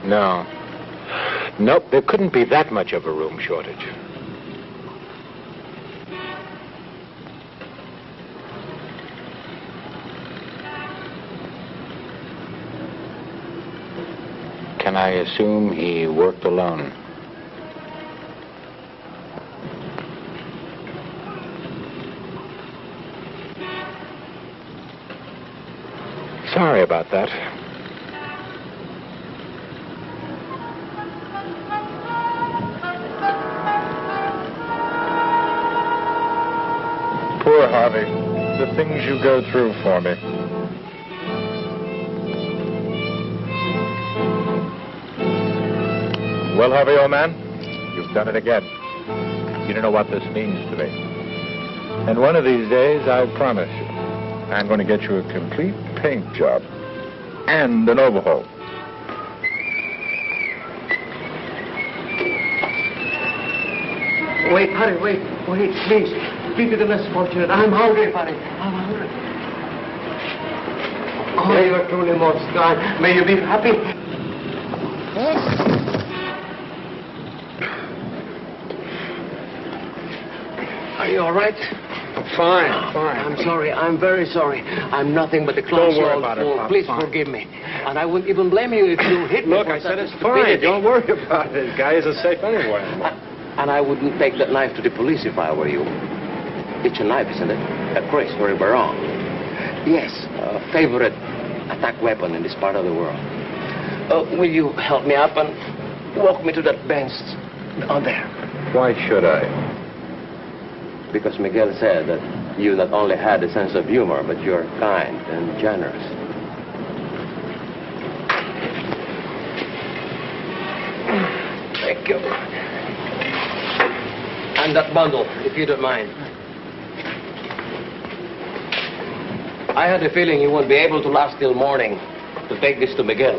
No. Nope, there couldn't be that much of a room shortage. Can I assume he worked alone? Sorry about that. Poor Harvey. The things you go through for me. Well, Harvey, old man, you've done it again. You don't know what this means to me. And one of these days, I promise you, I'm going to get you a complete paint job and an overhaul. Wait, hurry, wait, please. Be to the less fortunate. I'm hungry, Harry. I'm hungry. Oh, you are truly most kind. May you be happy. Are you all right? Fine. I'm sorry. I'm very sorry. I'm nothing but a clown's old fool. Please forgive me. And I wouldn't even blame you if you hit me. Look, I said it's fine. Don't worry about it. This guy isn't safe anywhere. And I wouldn't take that knife to the police if I were you. It's a knife, isn't it? A Chris or a Baron. Yes, a favorite attack weapon in this part of the world. Will you help me up and walk me to that bench on there? Why should I? Because Miguel said that you not only had a sense of humor, but you're kind and generous. Thank you. And that bundle, if you don't mind. I had a feeling you wouldn't be able to last till morning to take this to Miguel.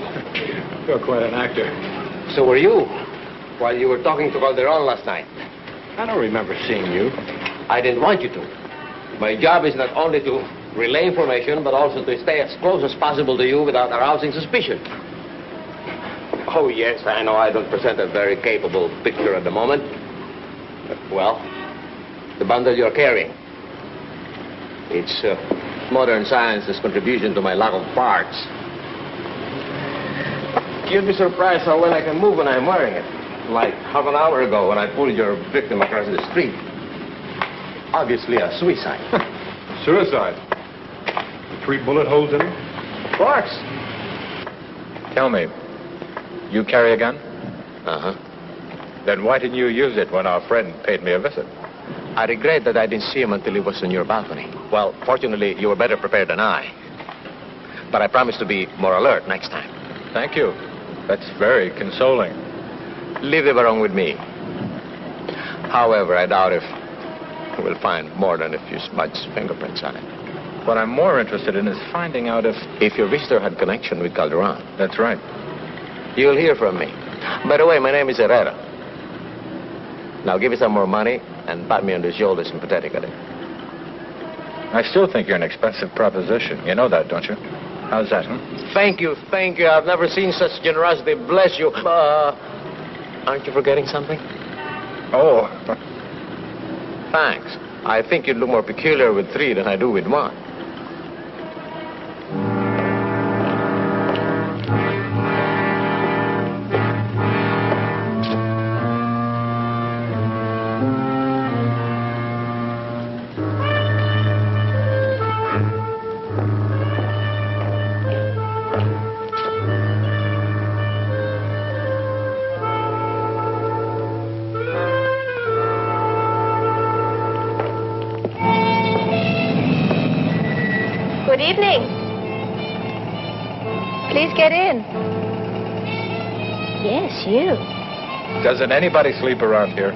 You're quite an actor. So were you, while you were talking to Calderon last night. I don't remember seeing you. I didn't want you to. My job is not only to relay information, but also to stay as close as possible to you without arousing suspicion. Oh, yes, I know I don't present a very capable picture at the moment. Well, the bundle you're carrying. It's modern science's contribution to my lack of parts. You'd be surprised how well I can move when I'm wearing it. Like half an hour ago when I pulled your victim across the street. Obviously a suicide. Suicide? 3 bullet holes in him? Of course. Tell me, you carry a gun? Uh-huh. Then why didn't you use it when our friend paid me a visit? I regret that I didn't see him until he was on your balcony. Well, fortunately, you were better prepared than I. But I promise to be more alert next time. Thank you. That's very consoling. Leave the Baron with me. However, I doubt if we'll find more than a few smudged fingerprints on it. What I'm more interested in is finding out if your visitor had connection with Calderon. That's right. You'll hear from me. By the way, my name is Herrera. Now give me some more money and pat me on the shoulder sympathetically. I still think you're an expensive proposition. You know that, don't you? How's that, huh? Thank you, thank you. I've never seen such generosity. Bless you. Aren't you forgetting something? Oh. Thanks. I think you'd look more peculiar with 3 than I do with 1. Good evening. Please get in. Yes, you. Doesn't anybody sleep around here?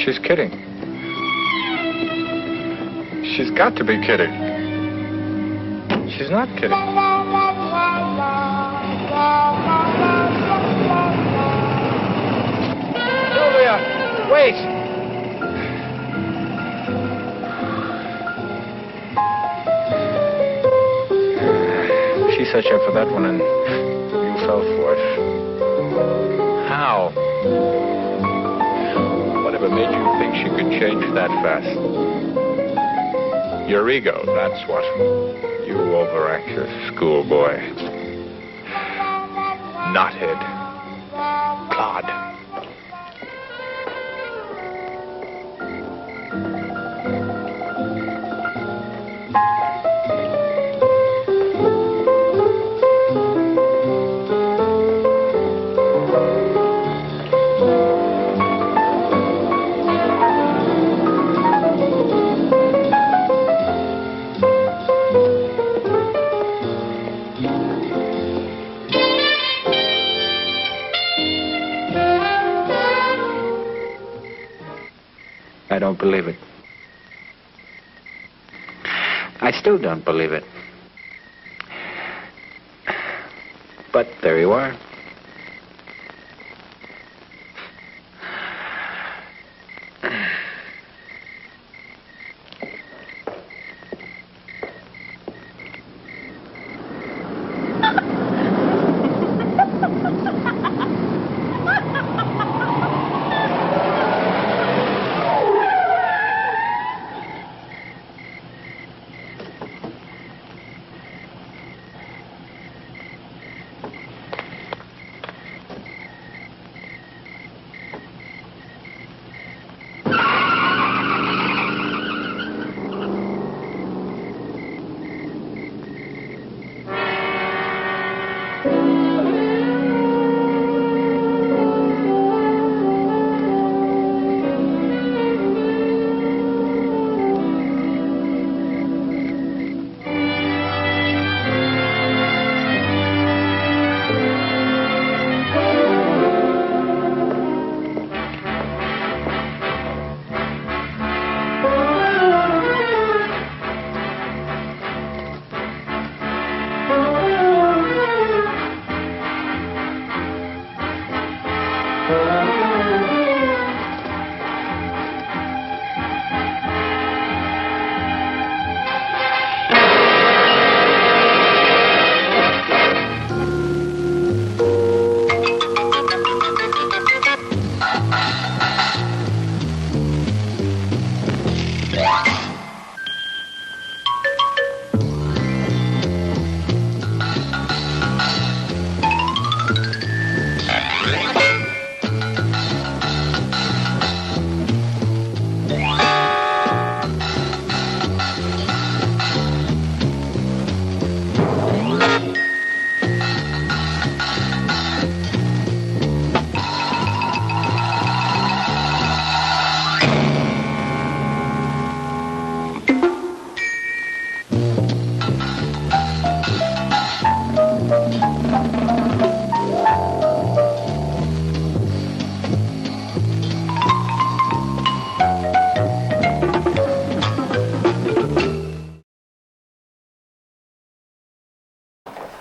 She's kidding. She's got to be kidding. She's not kidding. Sylvia, wait! researching for that one and you fell for it. How? Whatever made you think she could change that fast? Your ego, that's what. You overactive schoolboy. Knothead. Clod. I don't believe it. I still don't believe it. But there you are.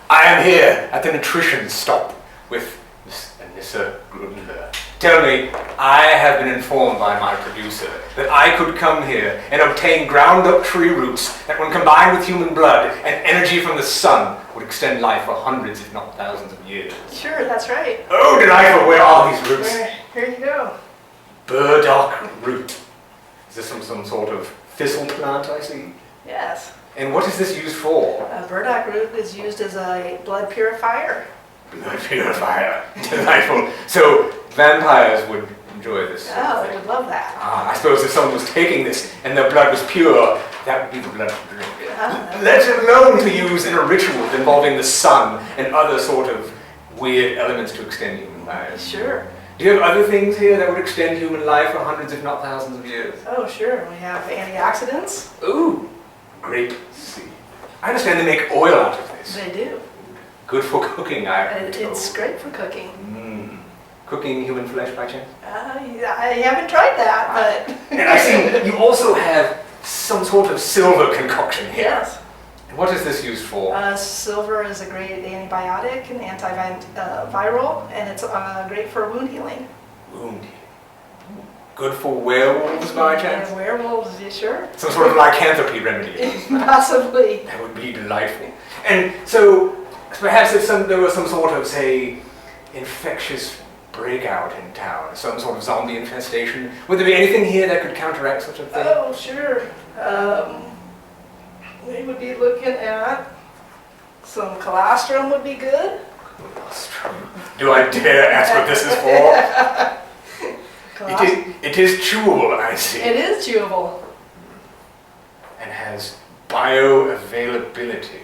I am here at the nutrition stop with Miss Anissa Grundler. Tell me, I have been informed by my producer that I could come here and obtain ground-up tree roots that, when combined with human blood and energy from the sun, would extend life for hundreds, if not thousands of years. Sure, that's right. Oh, delightful! Where are these roots? Here you go. Burdock root. Is this some sort of thistle plant I see? Yes. And what is this used for? Burdock root is used as a blood purifier. Blood purifier. Delightful. So vampires would enjoy this. Oh, they would love that. I suppose if someone was taking this and their blood was pure, that would be the blood to drink. Let alone to use in a ritual involving the sun and other sort of weird elements to extend human life. Sure. Do you have other things here that would extend human life for hundreds, if not thousands of years? Oh, sure. We have antioxidants. Ooh, grape seed. I understand they make oil out of this. They do. Good for cooking, It's great for cooking. Cooking human flesh by chance? I haven't tried that, but... And I see you also have some sort of silver concoction here. Yes. And what is this used for? Silver is a great antibiotic and antiviral, and it's great for wound healing. Wound healing. Good for werewolves by chance? Werewolves, you sure? Some sort of lycanthropy remedy. Possibly. That would be delightful. And so, Perhaps if there was some sort of, say, infectious breakout in town, some sort of zombie infestation. Would there be anything here that could counteract such a thing? Oh, sure. We would be looking at some colostrum would be good. Colostrum? Do I dare ask what this is for? It is chewable, I see. It is chewable. And has bioavailability.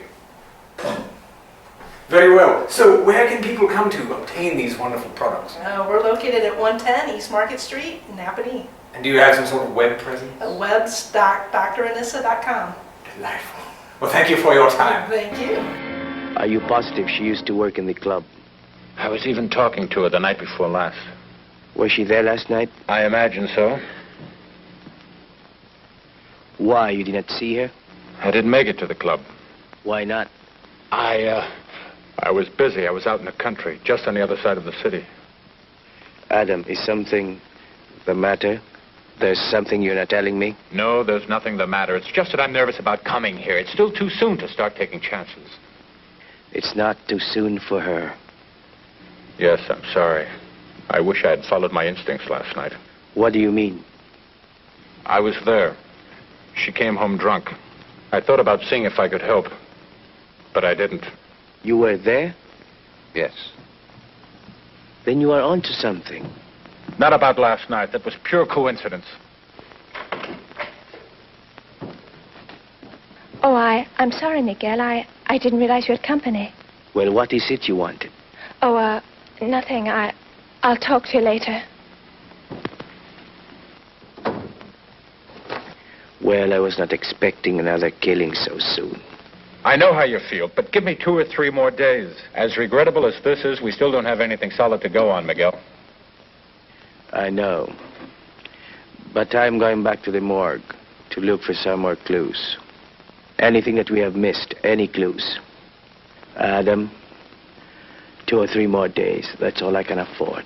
Very well. So where can people come to obtain these wonderful products? We're located at 110 East Market Street in Napanee. And do you have some sort of web presence? Webs.dranissa.com. Delightful. Well, thank you for your time. Thank you. Are you positive she used to work in the club? I was even talking to her the night before last. Was she there last night? I imagine so. Why, you did not see her? I didn't make it to the club. Why not? I was busy. I was out in the country, just on the other side of the city. Adam, is something the matter? There's something you're not telling me? No, there's nothing the matter. It's just that I'm nervous about coming here. It's still too soon to start taking chances. It's not too soon for her. Yes, I'm sorry. I wish I had followed my instincts last night. What do you mean? I was there. She came home drunk. I thought about seeing if I could help, but I didn't. You were there? Yes. Then you are onto something. Not about last night. That was pure coincidence. Oh, I'm sorry, Miguel. I didn't realize you had company. Well, what is it you wanted? Oh, nothing. I'll talk to you later. Well, I was not expecting another killing so soon. I know how you feel, but give me 2 or 3 more days. As regrettable as this is, we still don't have anything solid to go on, Miguel. I know. But I'm going back to the morgue to look for some more clues. Anything that we have missed, any clues. Adam, 2 or 3 more days. That's all I can afford.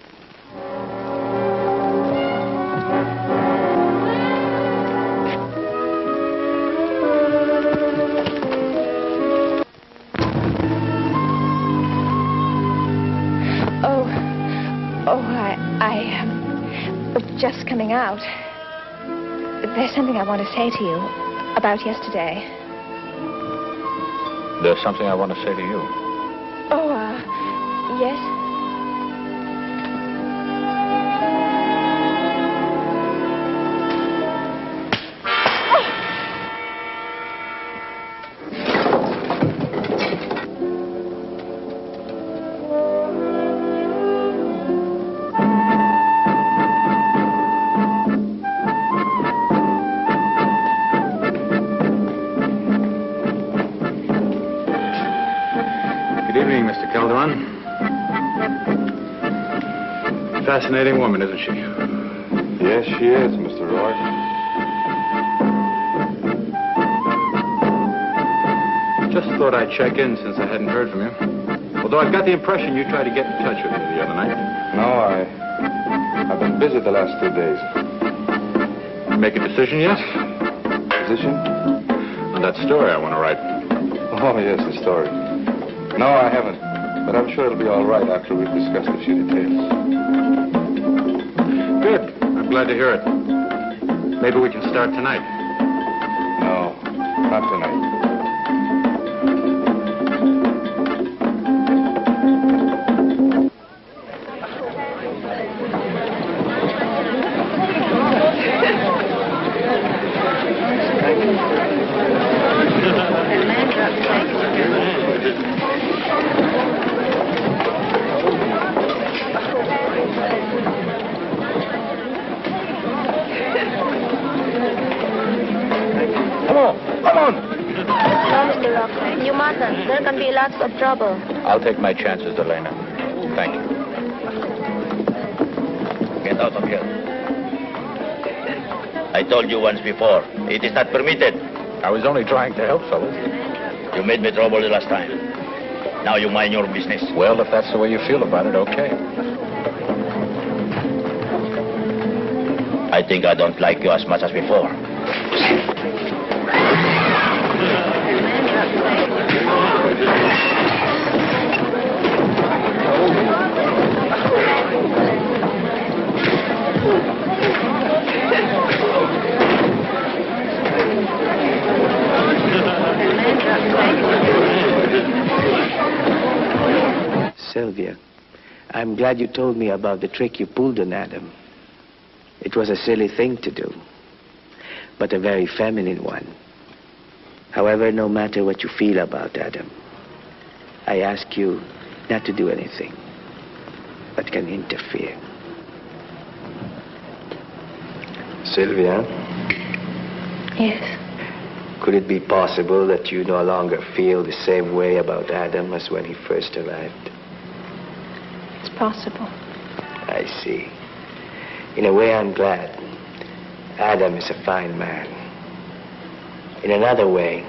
Just coming out. There's something I want to say to you about yesterday. There's something I want to say to you. Oh, yes? Fascinating woman, isn't she? Yes, she is, Mr. Roy. Just thought I'd check in since I hadn't heard from you. Although I've got the impression you tried to get in touch with me the other night. No, I've been busy the last 2 days. Make a decision yet? Decision? On that story I want to write. Oh, yes, the story. No, I haven't. But I'm sure it'll be all right after we've discussed a few details. Good. I'm glad to hear it. Maybe we can start tonight. No, not tonight. There can be lots of trouble. I'll take my chances, Elena. Thank you. Get out of here. I told you once before, it is not permitted. I was only trying to help, fellas. You made me trouble the last time. Now you mind your business. Well, if that's the way you feel about it, okay. I think I don't like you as much as before. Sylvia, I'm glad you told me about the trick you pulled on Adam. It was a silly thing to do, but a very feminine one. However, no matter what you feel about Adam, I ask you not to do anything that can interfere. Sylvia? Yes. Could it be possible that you no longer feel the same way about Adam as when he first arrived? It's possible. I see. In a way, I'm glad. Adam is a fine man. In another way,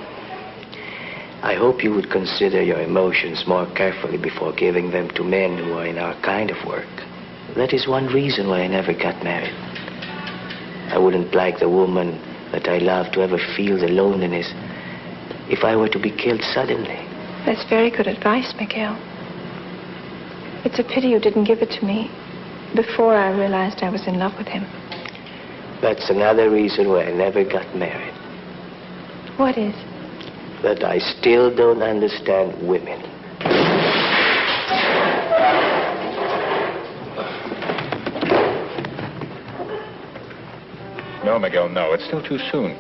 I hope you would consider your emotions more carefully before giving them to men who are in our kind of work. That is one reason why I never got married. I wouldn't like the woman that I love to ever feel the loneliness if I were to be killed suddenly. That's very good advice, Miguel. It's a pity you didn't give it to me before I realized I was in love with him. That's another reason why I never got married. What is? That I still don't understand women. No, Miguel, no. It's still too soon.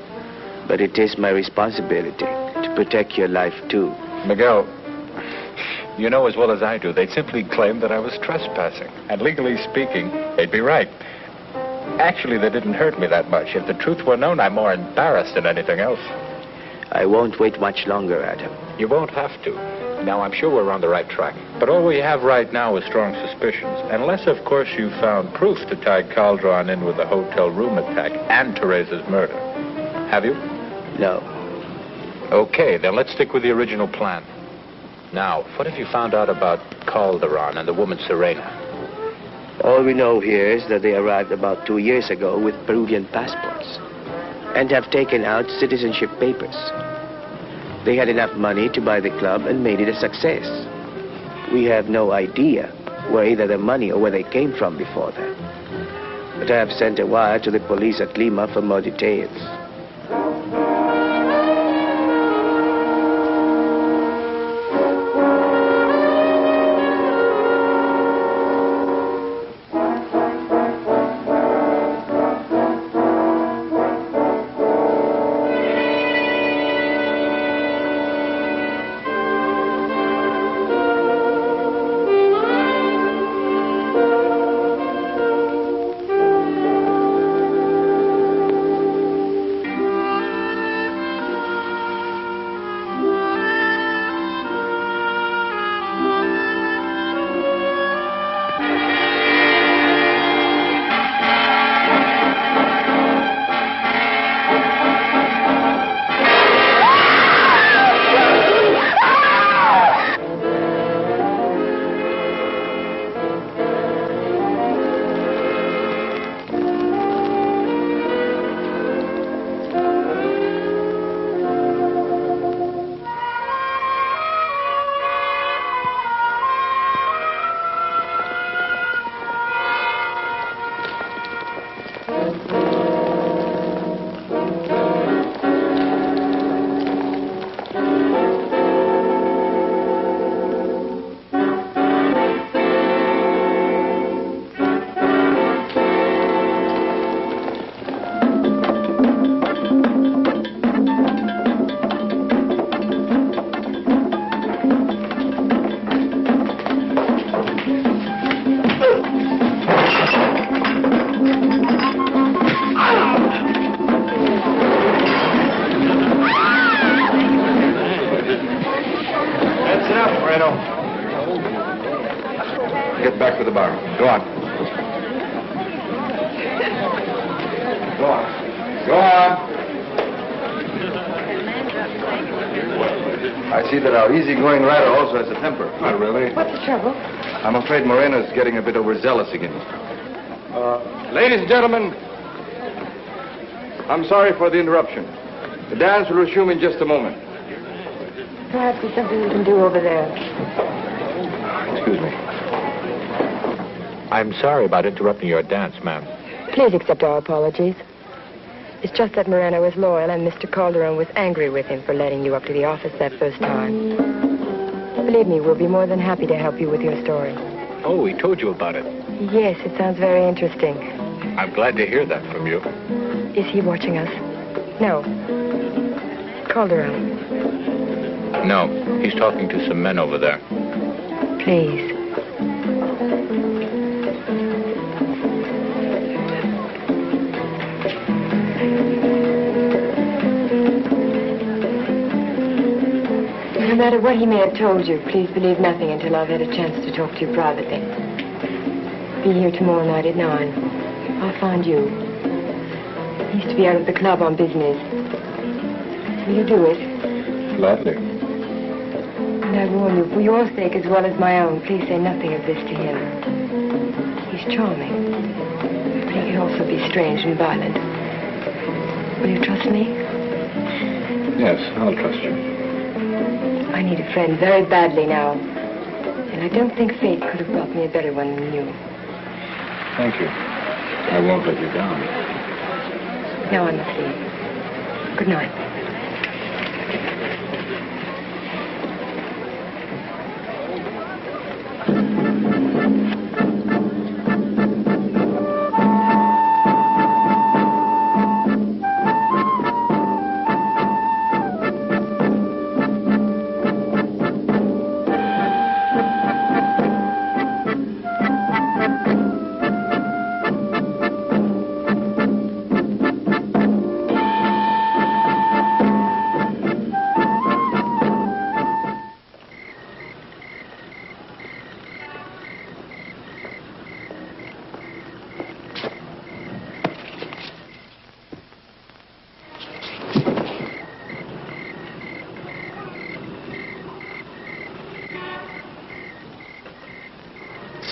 But it is my responsibility to protect your life, too. Miguel, you know as well as I do, they'd simply claim that I was trespassing. And legally speaking, they'd be right. Actually, they didn't hurt me that much. If the truth were known, I'm more embarrassed than anything else. I won't wait much longer, Adam. You won't have to. Now, I'm sure we're on the right track. But all we have right now is strong suspicions. Unless, of course, you found proof to tie Calderon in with the hotel room attack and Teresa's murder. Have you? No. Okay, then let's stick with the original plan. Now, what have you found out about Calderon and the woman Serena? All we know here is that they arrived about 2 years ago with Peruvian passports and have taken out citizenship papers. They had enough money to buy the club and made it a success. We have no idea where either the money or where they came from before that. But I have sent a wire to the police at Lima for more details. Get back to the bar. Go on. Go on. Go on. I see that our easygoing rider also has a temper. Not really. What's the trouble? I'm afraid Morena's getting a bit overzealous again. Ladies and gentlemen, I'm sorry for the interruption. The dance will resume in just a moment. Perhaps there's something we can do over there. Excuse me. I'm sorry about interrupting your dance, ma'am. Please accept our apologies. It's just that Moreno was loyal and Mr. Calderon was angry with him for letting you up to the office that first time. Believe me, we'll be more than happy to help you with your story. Oh, he told you about it. Yes, it sounds very interesting. I'm glad to hear that from you. Is he watching us? No. Calderon. No, he's talking to some men over there. Please. No matter what he may have told you, please believe nothing until I've had a chance to talk to you privately. Be here tomorrow night at 9. I'll find you. He used to be out at the club on business. Will you do it? Gladly. And I warn you, for your sake as well as my own, please say nothing of this to him. He's charming, but he can also be strange and violent. Will you trust me? Yes, I'll trust you. I need a friend very badly now. And I don't think fate could have brought me a better one than you. Thank you. I won't let you down. Now I must leave. Good night.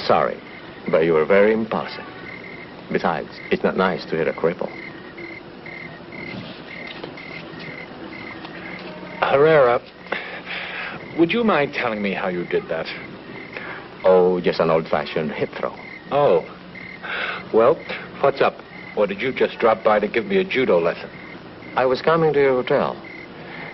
Sorry, but you were very impulsive. Besides, it's not nice to hit a cripple. Herrera, would you mind telling me how you did that? Oh, just an old-fashioned hip throw. Oh. Well, what's up? Or did you just drop by to give me a judo lesson? I was coming to your hotel.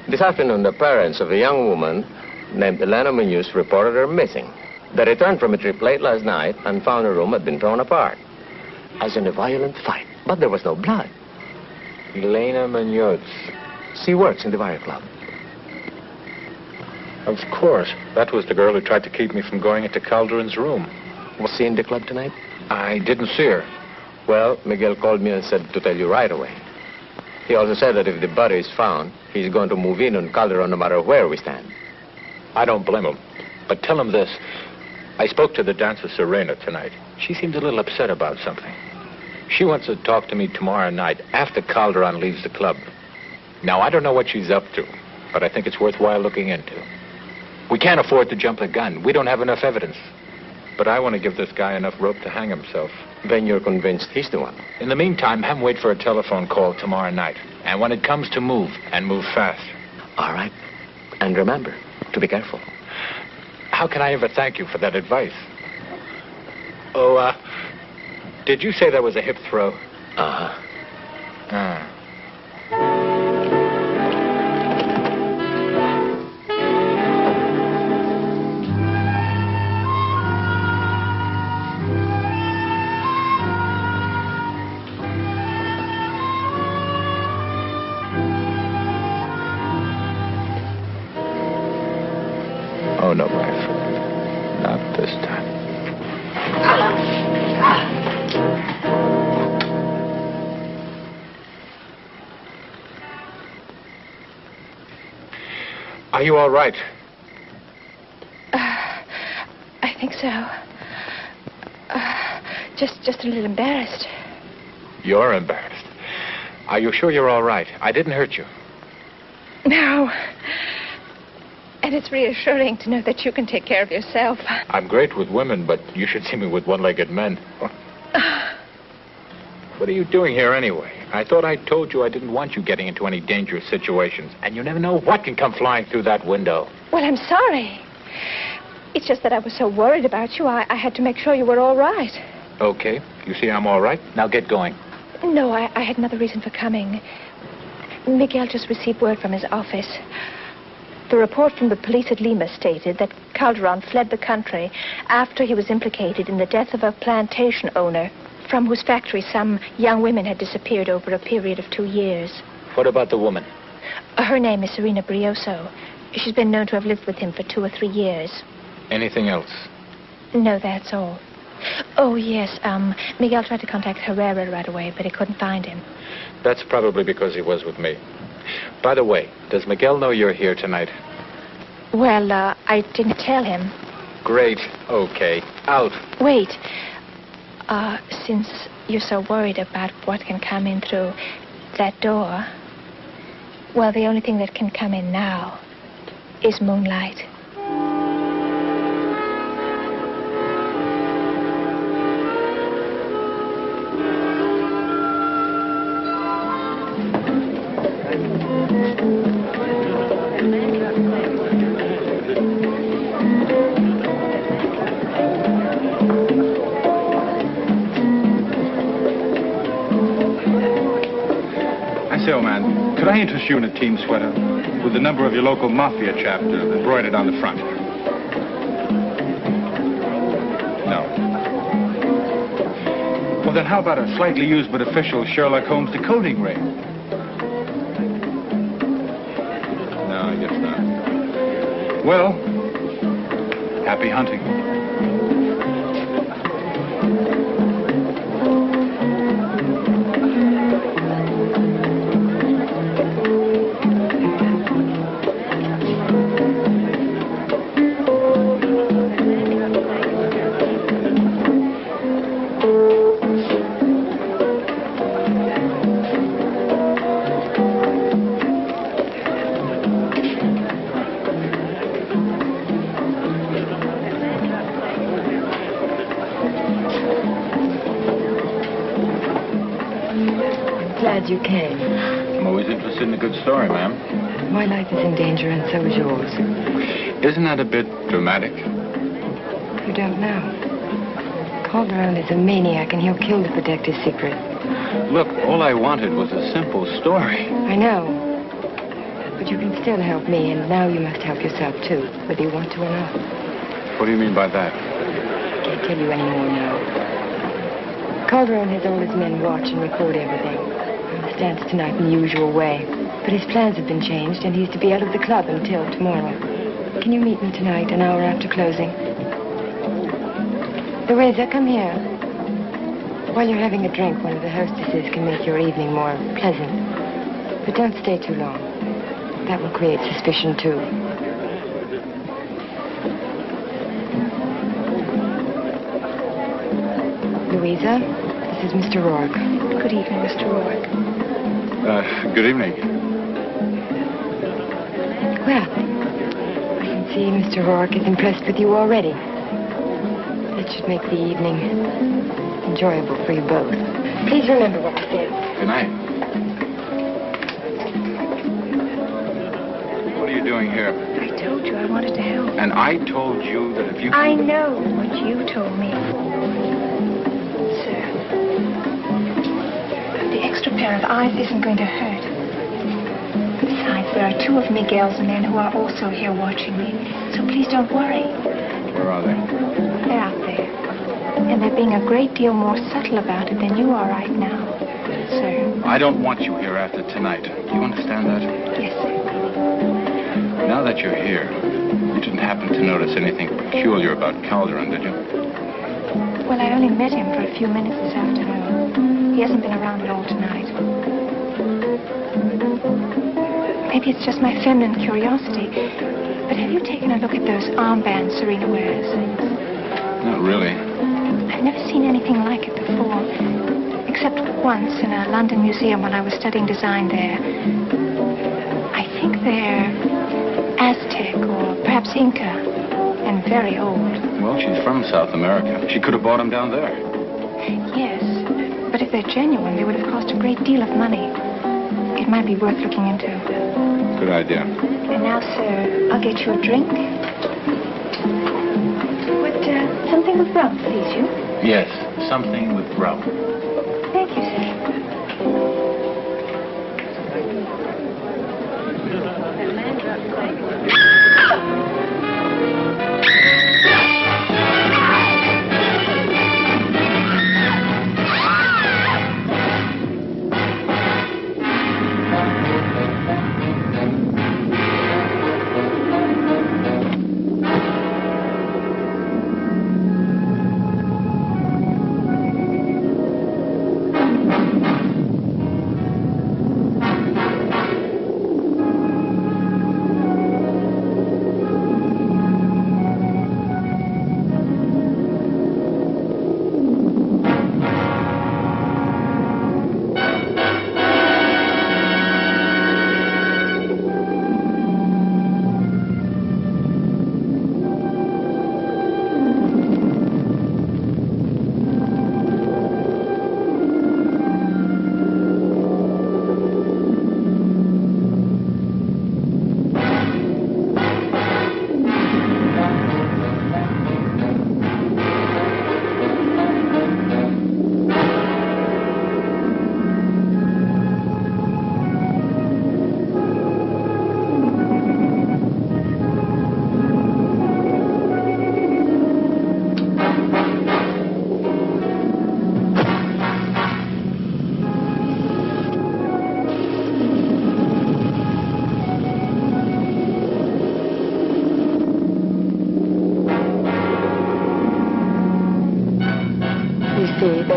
This afternoon, the parents of a young woman named Elena Munoz reported her missing. They returned from a trip late last night and found her room had been torn apart, as in a violent fight. But there was no blood. Elena Munoz. She works in the Wire Club. Of course. That was the girl who tried to keep me from going into Calderon's room. Was she in the club tonight? I didn't see her. Well, Miguel called me and said to tell you right away. He also said that if the body is found, he's going to move in on Calderon no matter where we stand. I don't blame him. But tell him this. I spoke to the dancer Serena tonight. She seemed a little upset about something. She wants to talk to me tomorrow night after Calderon leaves the club. Now, I don't know what she's up to, but I think it's worthwhile looking into. We can't afford to jump the gun. We don't have enough evidence. But I want to give this guy enough rope to hang himself. Then you're convinced he's the one? In the meantime, have him wait for a telephone call tomorrow night. And when it comes to move, and move fast. All right. And remember, to be careful. How can I ever thank you for that advice? Oh, did you say that was a hip throw? Uh-huh. Oh, no, my friend. Not this time. Are you all right? I think so. Just a little embarrassed. You're embarrassed. Are you sure you're all right? I didn't hurt you. No. And it's reassuring to know that you can take care of yourself. I'm great with women, but you should see me with one-legged men. What are you doing here anyway? I thought I told you I didn't want you getting into any dangerous situations. And you never know what can come flying through that window. Well, I'm sorry. It's just that I was so worried about you, I had to make sure you were all right. Okay. You see I'm all right? Now get going. No, I had another reason for coming. Miguel just received word from his office. The report from the police at Lima stated that Calderon fled the country after he was implicated in the death of a plantation owner from whose factory some young women had disappeared over a period of 2 years. What about the woman? Her name is Serena Brioso. She's been known to have lived with him for 2 or 3 years. Anything else? No, that's all. Oh, yes, Miguel tried to contact Herrera right away, but he couldn't find him. That's probably because he was with me. By the way, does Miguel know you're here tonight? Well, I didn't tell him. Great. Okay. Out. Wait. Since you're so worried about what can come in through that door, well, the only thing that can come in now is moonlight. Could I interest you in a team sweater with the number of your local mafia chapter embroidered on the front? No. Well, then how about a slightly used but official Sherlock Holmes decoding ring? No, I guess not. Well, happy hunting. You came. I'm always interested in a good story, ma'am. My life is in danger, and so is yours. Isn't that a bit dramatic? You don't know. Calderon is a maniac, and he'll kill to protect his secret. Look, all I wanted was a simple story. I know. But you can still help me, and now you must help yourself, too, whether you want to or not. What do you mean by that? I can't tell you anymore now. Calderon has all his men watch and record everything. Stands tonight in the usual way. But his plans have been changed, and he's to be out of the club until tomorrow. Can you meet me tonight, an hour after closing? Louisa, come here. While you're having a drink, one of the hostesses can make your evening more pleasant. But don't stay too long. That will create suspicion, too. Louisa, this is Mr. Rourke. Good evening, Mr. Rourke. Good evening. Well, I can see Mr. Rourke is impressed with you already. That should make the evening enjoyable for you both. Please remember what I said. Good night. What are you doing here? I told you I wanted to help. And I told you that if you... I know what you told me. Sir, the extra pair of eyes isn't going to hurt. Besides, there are 2 of Miguel's men who are also here watching me. So please don't worry. Where are they? They're out there. And they're being a great deal more subtle about it than you are right now, sir. I don't want you here after tonight. Do you understand that? Yes, sir. Now that you're here, you didn't happen to notice anything peculiar about Calderon, did you? Well, I only met him for a few minutes this afternoon. He hasn't been around at all tonight. Maybe it's just my feminine curiosity. But have you taken a look at those armbands Serena wears? Not really. I've never seen anything like it before. Except once in a London museum when I was studying design there. I think they're Aztec or perhaps Inca. And very old. Well, she's from South America. She could have bought them down there. Yes. But if they're genuine, they would have cost a great deal of money. It might be worth looking into. Good idea. And now, sir, I'll get you a drink. Would something with rum please you? Yes, something with rum. Thank you, sir.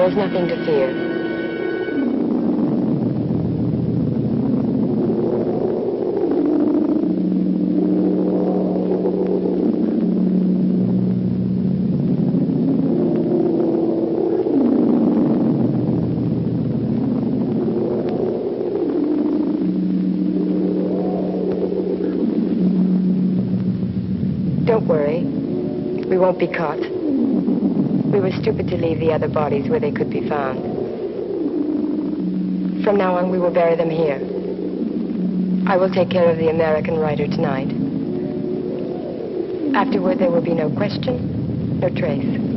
There is nothing to fear. Don't worry. We won't be caught. We were stupid to leave the other bodies where they could be found. From now on, we will bury them here. I will take care of the American writer tonight. Afterward, there will be no question, no trace.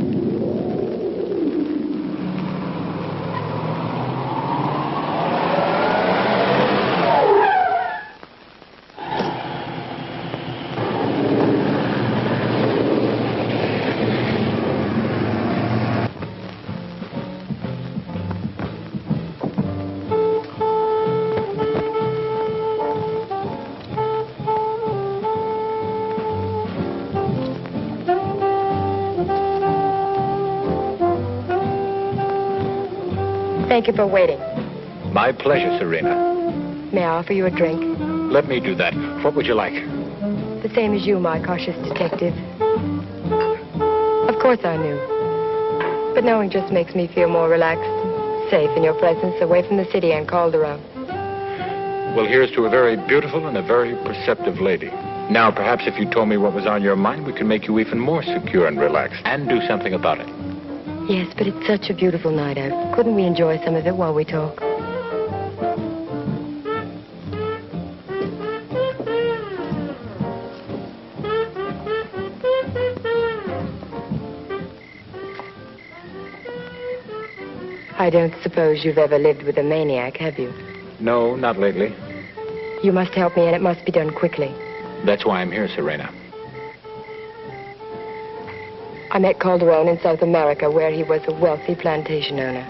Thank you for waiting. My pleasure, Serena. May I offer you a drink? Let me do that. What would you like? The same as you, my cautious detective. Of course I knew. But knowing just makes me feel more relaxed, safe in your presence, away from the city and Calderon. Well, here's to a very beautiful and a very perceptive lady. Now, perhaps if you told me what was on your mind, we could make you even more secure and relaxed and do something about it. Yes, but it's such a beautiful night out. Couldn't we enjoy some of it while we talk? I don't suppose you've ever lived with a maniac, have you? No, not lately. You must help me, and it must be done quickly. That's why I'm here, Serena. I met Calderon in South America, where he was a wealthy plantation owner.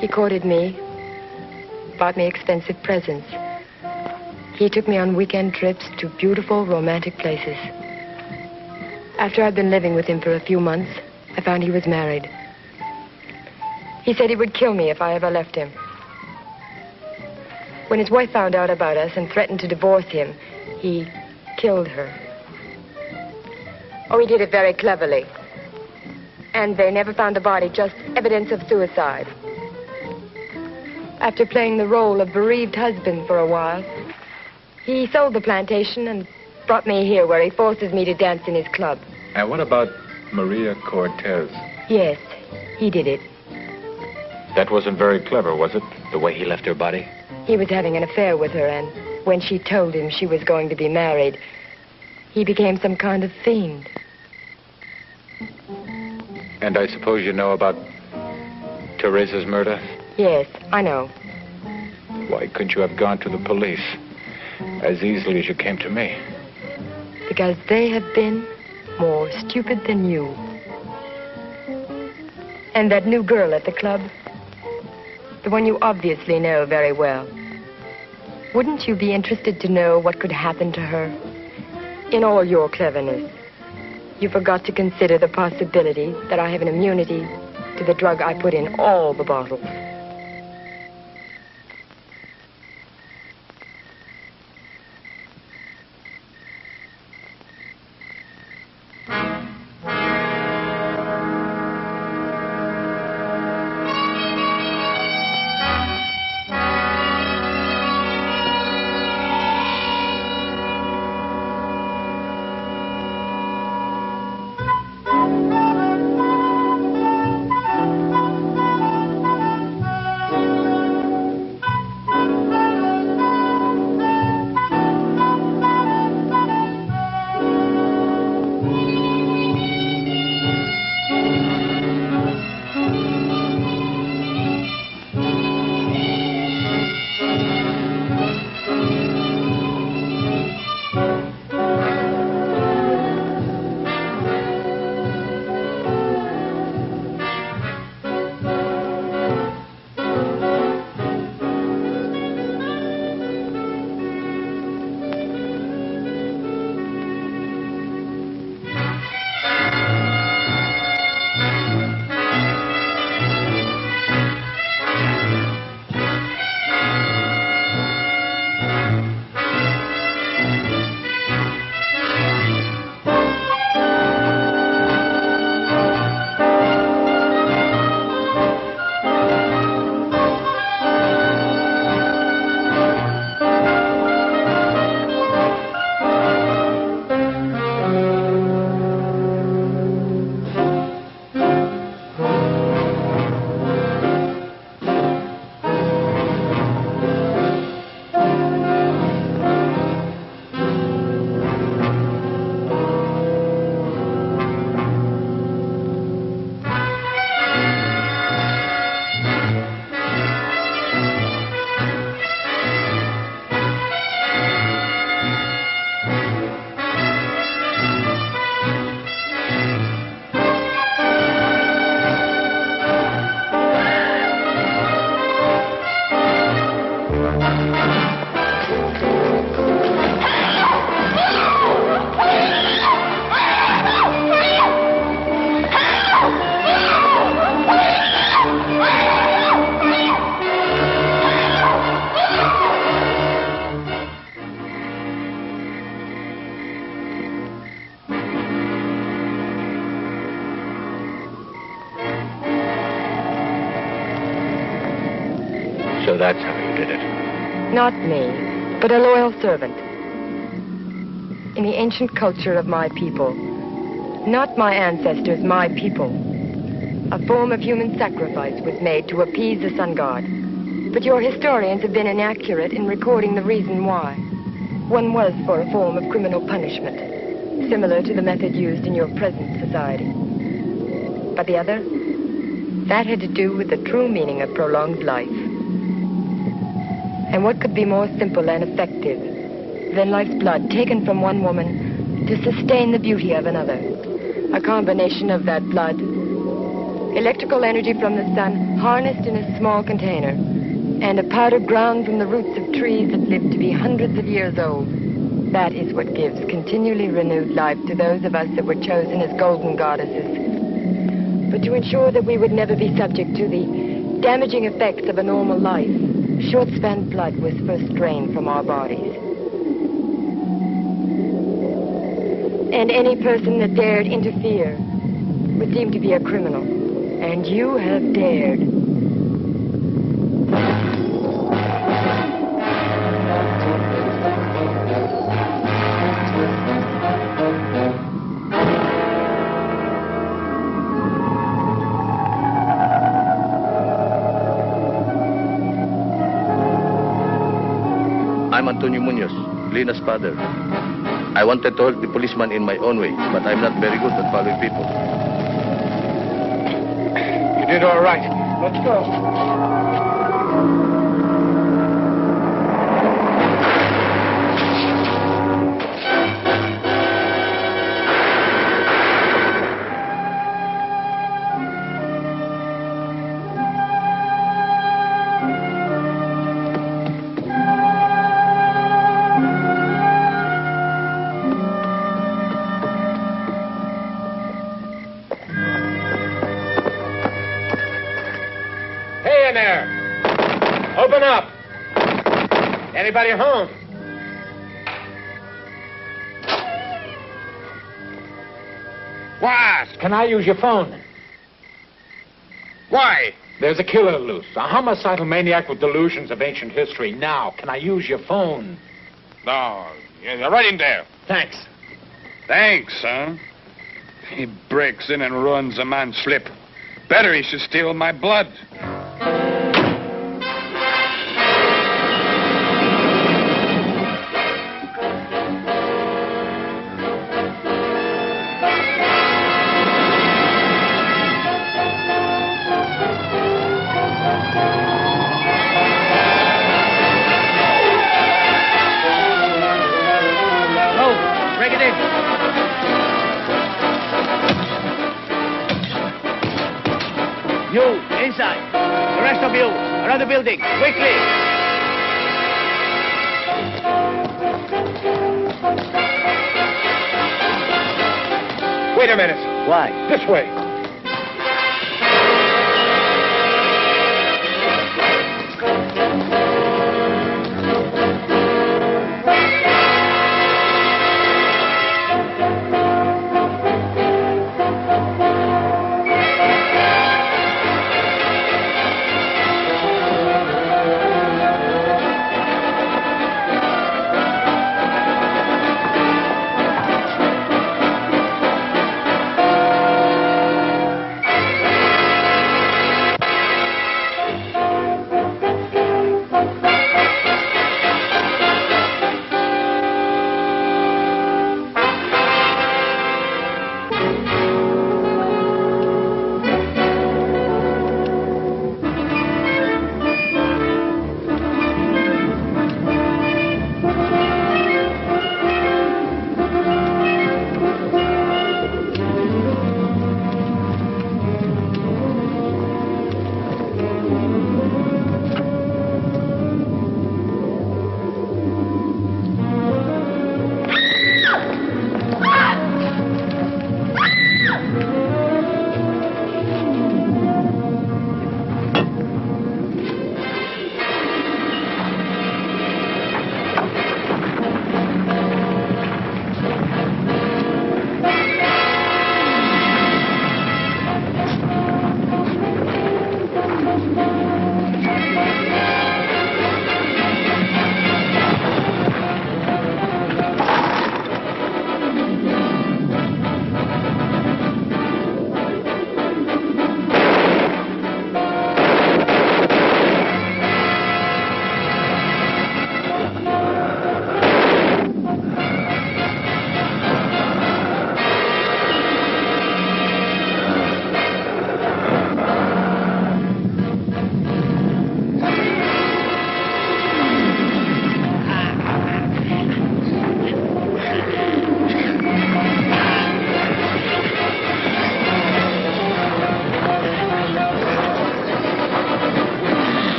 He courted me, bought me expensive presents. He took me on weekend trips to beautiful, romantic places. After I'd been living with him for a few months, I found he was married. He said he would kill me if I ever left him. When his wife found out about us and threatened to divorce him, he killed her. Oh, he did it very cleverly. And they never found the body, just evidence of suicide. After playing the role of bereaved husband for a while, he sold the plantation and brought me here, where he forces me to dance in his club. And what about Maria Cortez? Yes, he did it. That wasn't very clever, was it? The way he left her body? He was having an affair with her, and when she told him she was going to be married, he became some kind of fiend. And I suppose you know about Teresa's murder? Yes, I know. Why couldn't you have gone to the police as easily as you came to me? Because they have been more stupid than you. And that new girl at the club, the one you obviously know very well. Wouldn't you be interested to know what could happen to her? In all your cleverness, you forgot to consider the possibility that I have an immunity to the drug I put in all the bottles. not me, but a loyal servant. In the ancient culture of my people, not my ancestors, my people, a form of human sacrifice was made to appease the sun god. But your historians have been inaccurate in recording the reason why. One was for a form of criminal punishment, similar to the method used in your present society. But the other, that had to do with the true meaning of prolonged life. And what could be more simple and effective than life's blood taken from one woman to sustain the beauty of another? A combination of that blood, electrical energy from the sun harnessed in a small container, and a powder ground from the roots of trees that lived to be hundreds of years old. That is what gives continually renewed life to those of us that were chosen as golden goddesses. But to ensure that we would never be subject to the damaging effects of a normal life, short-span blood was first drained from our bodies. And any person that dared interfere would seem to be a criminal. And you have dared. I'm Antonio Munoz, Lina's father. I wanted to help the policeman in my own way, but I'm not very good at following people. You did all right. Let's go. Open up! Anybody home? What? Can I use your phone? Why? There's a killer loose, a homicidal maniac with delusions of ancient history. Now, can I use your phone? No, you're right in there. Thanks. Thanks, huh? He breaks in and runs a man slip. Better he should steal my blood. You, inside. The rest of you, around the building, quickly. Wait a minute. Why? This way.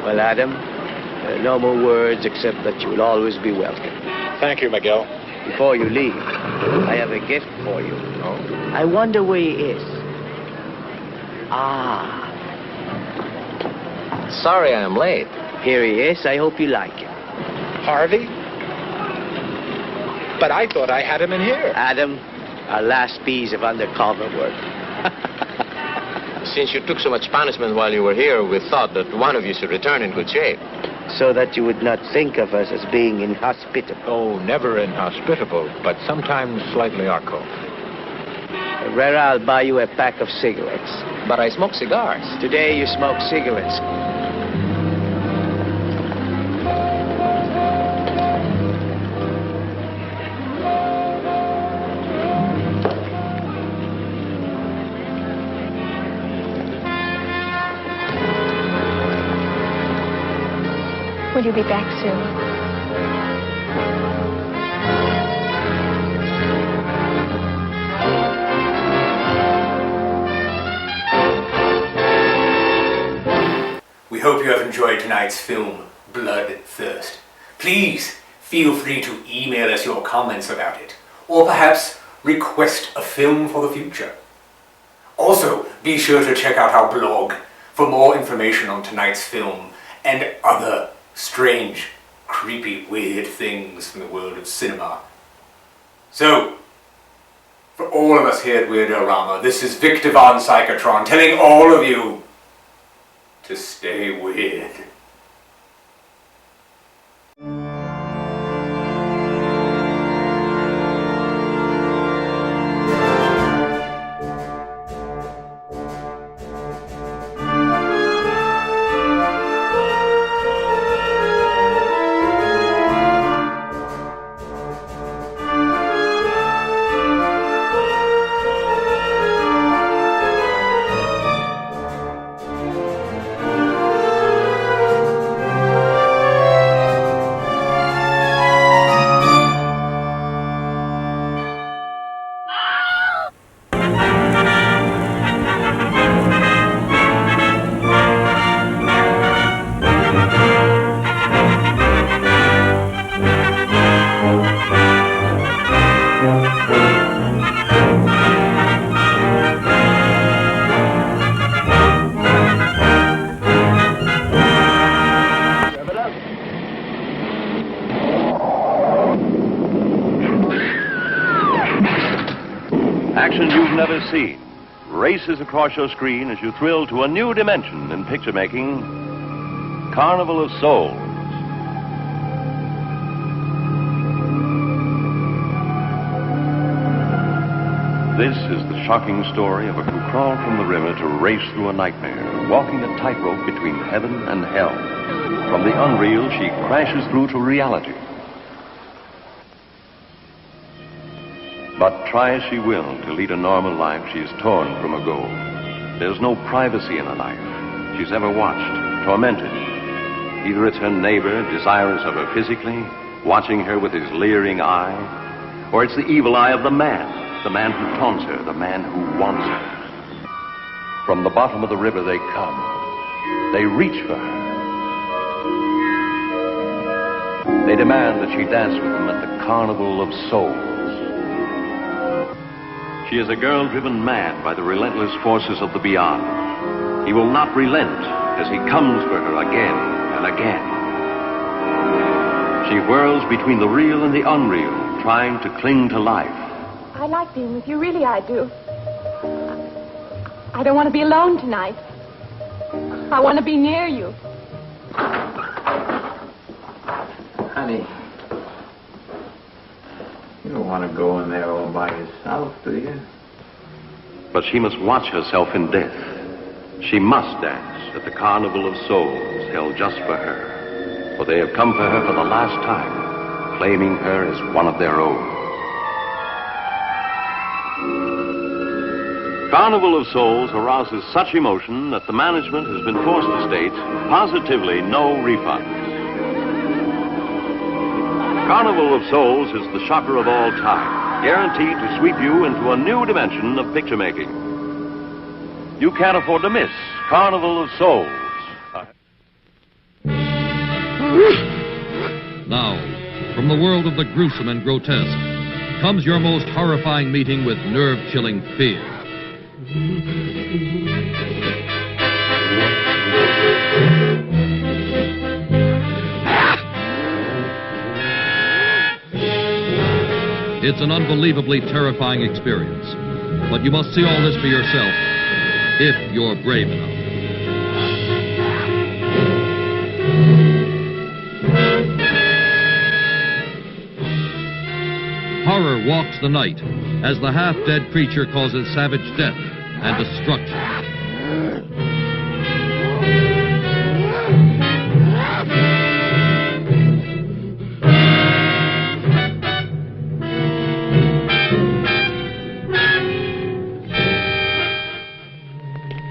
Well, Adam, no more words except that you will always be welcome. Thank you, Miguel. Before you leave, I have a gift for you. Oh? I wonder where he is. Ah. Sorry I'm late. Here he is. I hope you like him. Harvey? But I thought I had him in here. Adam, our last piece of undercover work. Since you took so much punishment while you were here, we thought that one of you should return in good shape. So that you would not think of us as being inhospitable. Oh, never inhospitable, but sometimes slightly occult. Herrera, I'll buy you a pack of cigarettes. But I smoke cigars. Today you smoke cigarettes. Will you be back soon? We hope you have enjoyed tonight's film, Bloodthirst. Please feel free to email us your comments about it, or perhaps request a film for the future. Also, be sure to check out our blog for more information on tonight's film and other strange, creepy, weird things from the world of cinema. So, for all of us here at Weird-O-Rama, this is Victor Von Psychotron telling all of you to stay weird. Action you've never seen races across your screen as you thrill to a new dimension in picture making. Carnival of Souls. This is the shocking story of a who crawled from the river to race through a nightmare, walking a tightrope between heaven and hell. From the unreal, she crashes through to reality. But try as she will to lead a normal life, she is torn from her goal. There's no privacy in a life she's ever watched, tormented. Either it's her neighbor, desirous of her physically, watching her with his leering eye, or it's the evil eye of the man who taunts her, the man who wants her. From the bottom of the river they come. They reach for her. They demand that she dance with them at the Carnival of Souls. She is a girl driven mad by the relentless forces of the beyond. He will not relent as he comes for her again and again. She whirls between the real and the unreal, trying to cling to life. I like being with you, really I do. I don't want to be alone tonight. I want to be near you. Honey, you don't want to go in there all by yourself, do you? But she must watch herself in death. She must dance at the Carnival of Souls held just for her. For they have come for her for the last time, claiming her as one of their own. Carnival of Souls arouses such emotion that the management has been forced to state positively no refunds. Carnival of Souls is the shocker of all time, guaranteed to sweep you into a new dimension of picture making. You can't afford to miss Carnival of Souls. Now, from the world of the gruesome and grotesque, comes your most horrifying meeting with nerve-chilling fear. It's an unbelievably terrifying experience, but you must see all this for yourself, if you're brave enough. Horror walks the night as the half-dead creature causes savage death and destruction.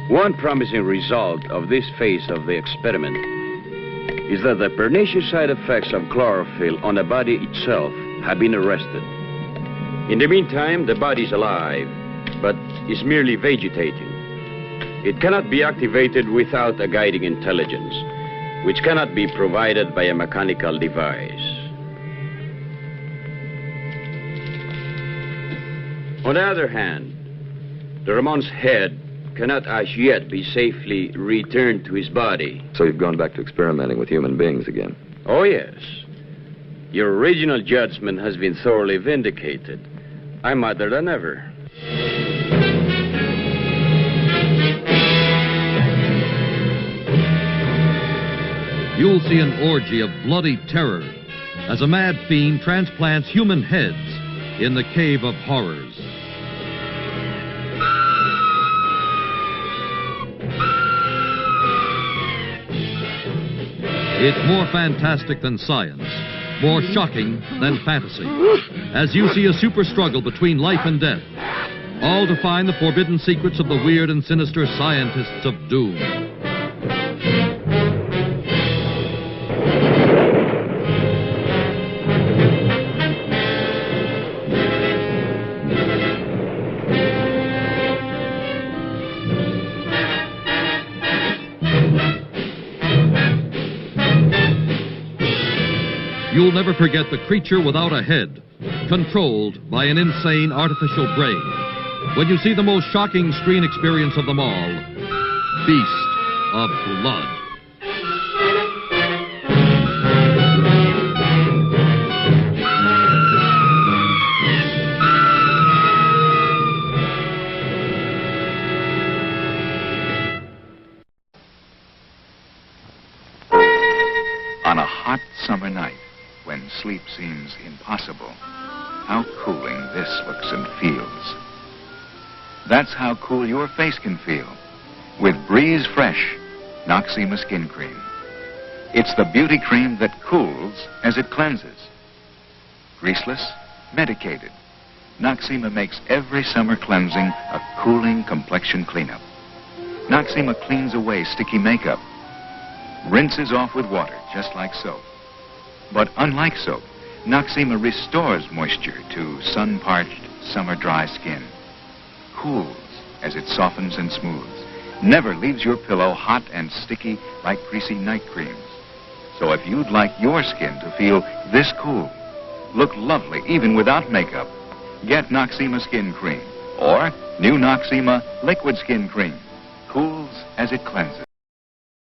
One promising result of this phase of the experiment is that the pernicious side effects of chlorophyll on the body itself have been arrested. In the meantime, the body is alive, but is merely vegetating. It cannot be activated without a guiding intelligence, which cannot be provided by a mechanical device. On the other hand, the Ramon's head cannot as yet be safely returned to his body. So you've gone back to experimenting with human beings again? Oh, yes. Your original judgment has been thoroughly vindicated. I'm madder than ever. You'll see an orgy of bloody terror as a mad fiend transplants human heads in the Cave of Horrors. It's more fantastic than science, more shocking than fantasy, as you see a super struggle between life and death, all to find the forbidden secrets of the weird and sinister scientists of doom. You'll never forget the creature without a head, controlled by an insane artificial brain, when you see the most shocking screen experience of them all, Beast of Blood. On a hot summer night, when sleep seems impossible, how cooling this looks and feels. That's how cool your face can feel with Breeze Fresh Noxzema Skin Cream. It's the beauty cream that cools as it cleanses. Greaseless, medicated, Noxzema makes every summer cleansing a cooling complexion cleanup. Noxzema cleans away sticky makeup, rinses off with water just like soap. But unlike soap, Noxzema restores moisture to sun-parched, summer-dry skin. Cools as it softens and smooths. Never leaves your pillow hot and sticky like greasy night creams. So if you'd like your skin to feel this cool, look lovely even without makeup, get Noxzema Skin Cream or new Noxzema Liquid Skin Cream. Cools as it cleanses.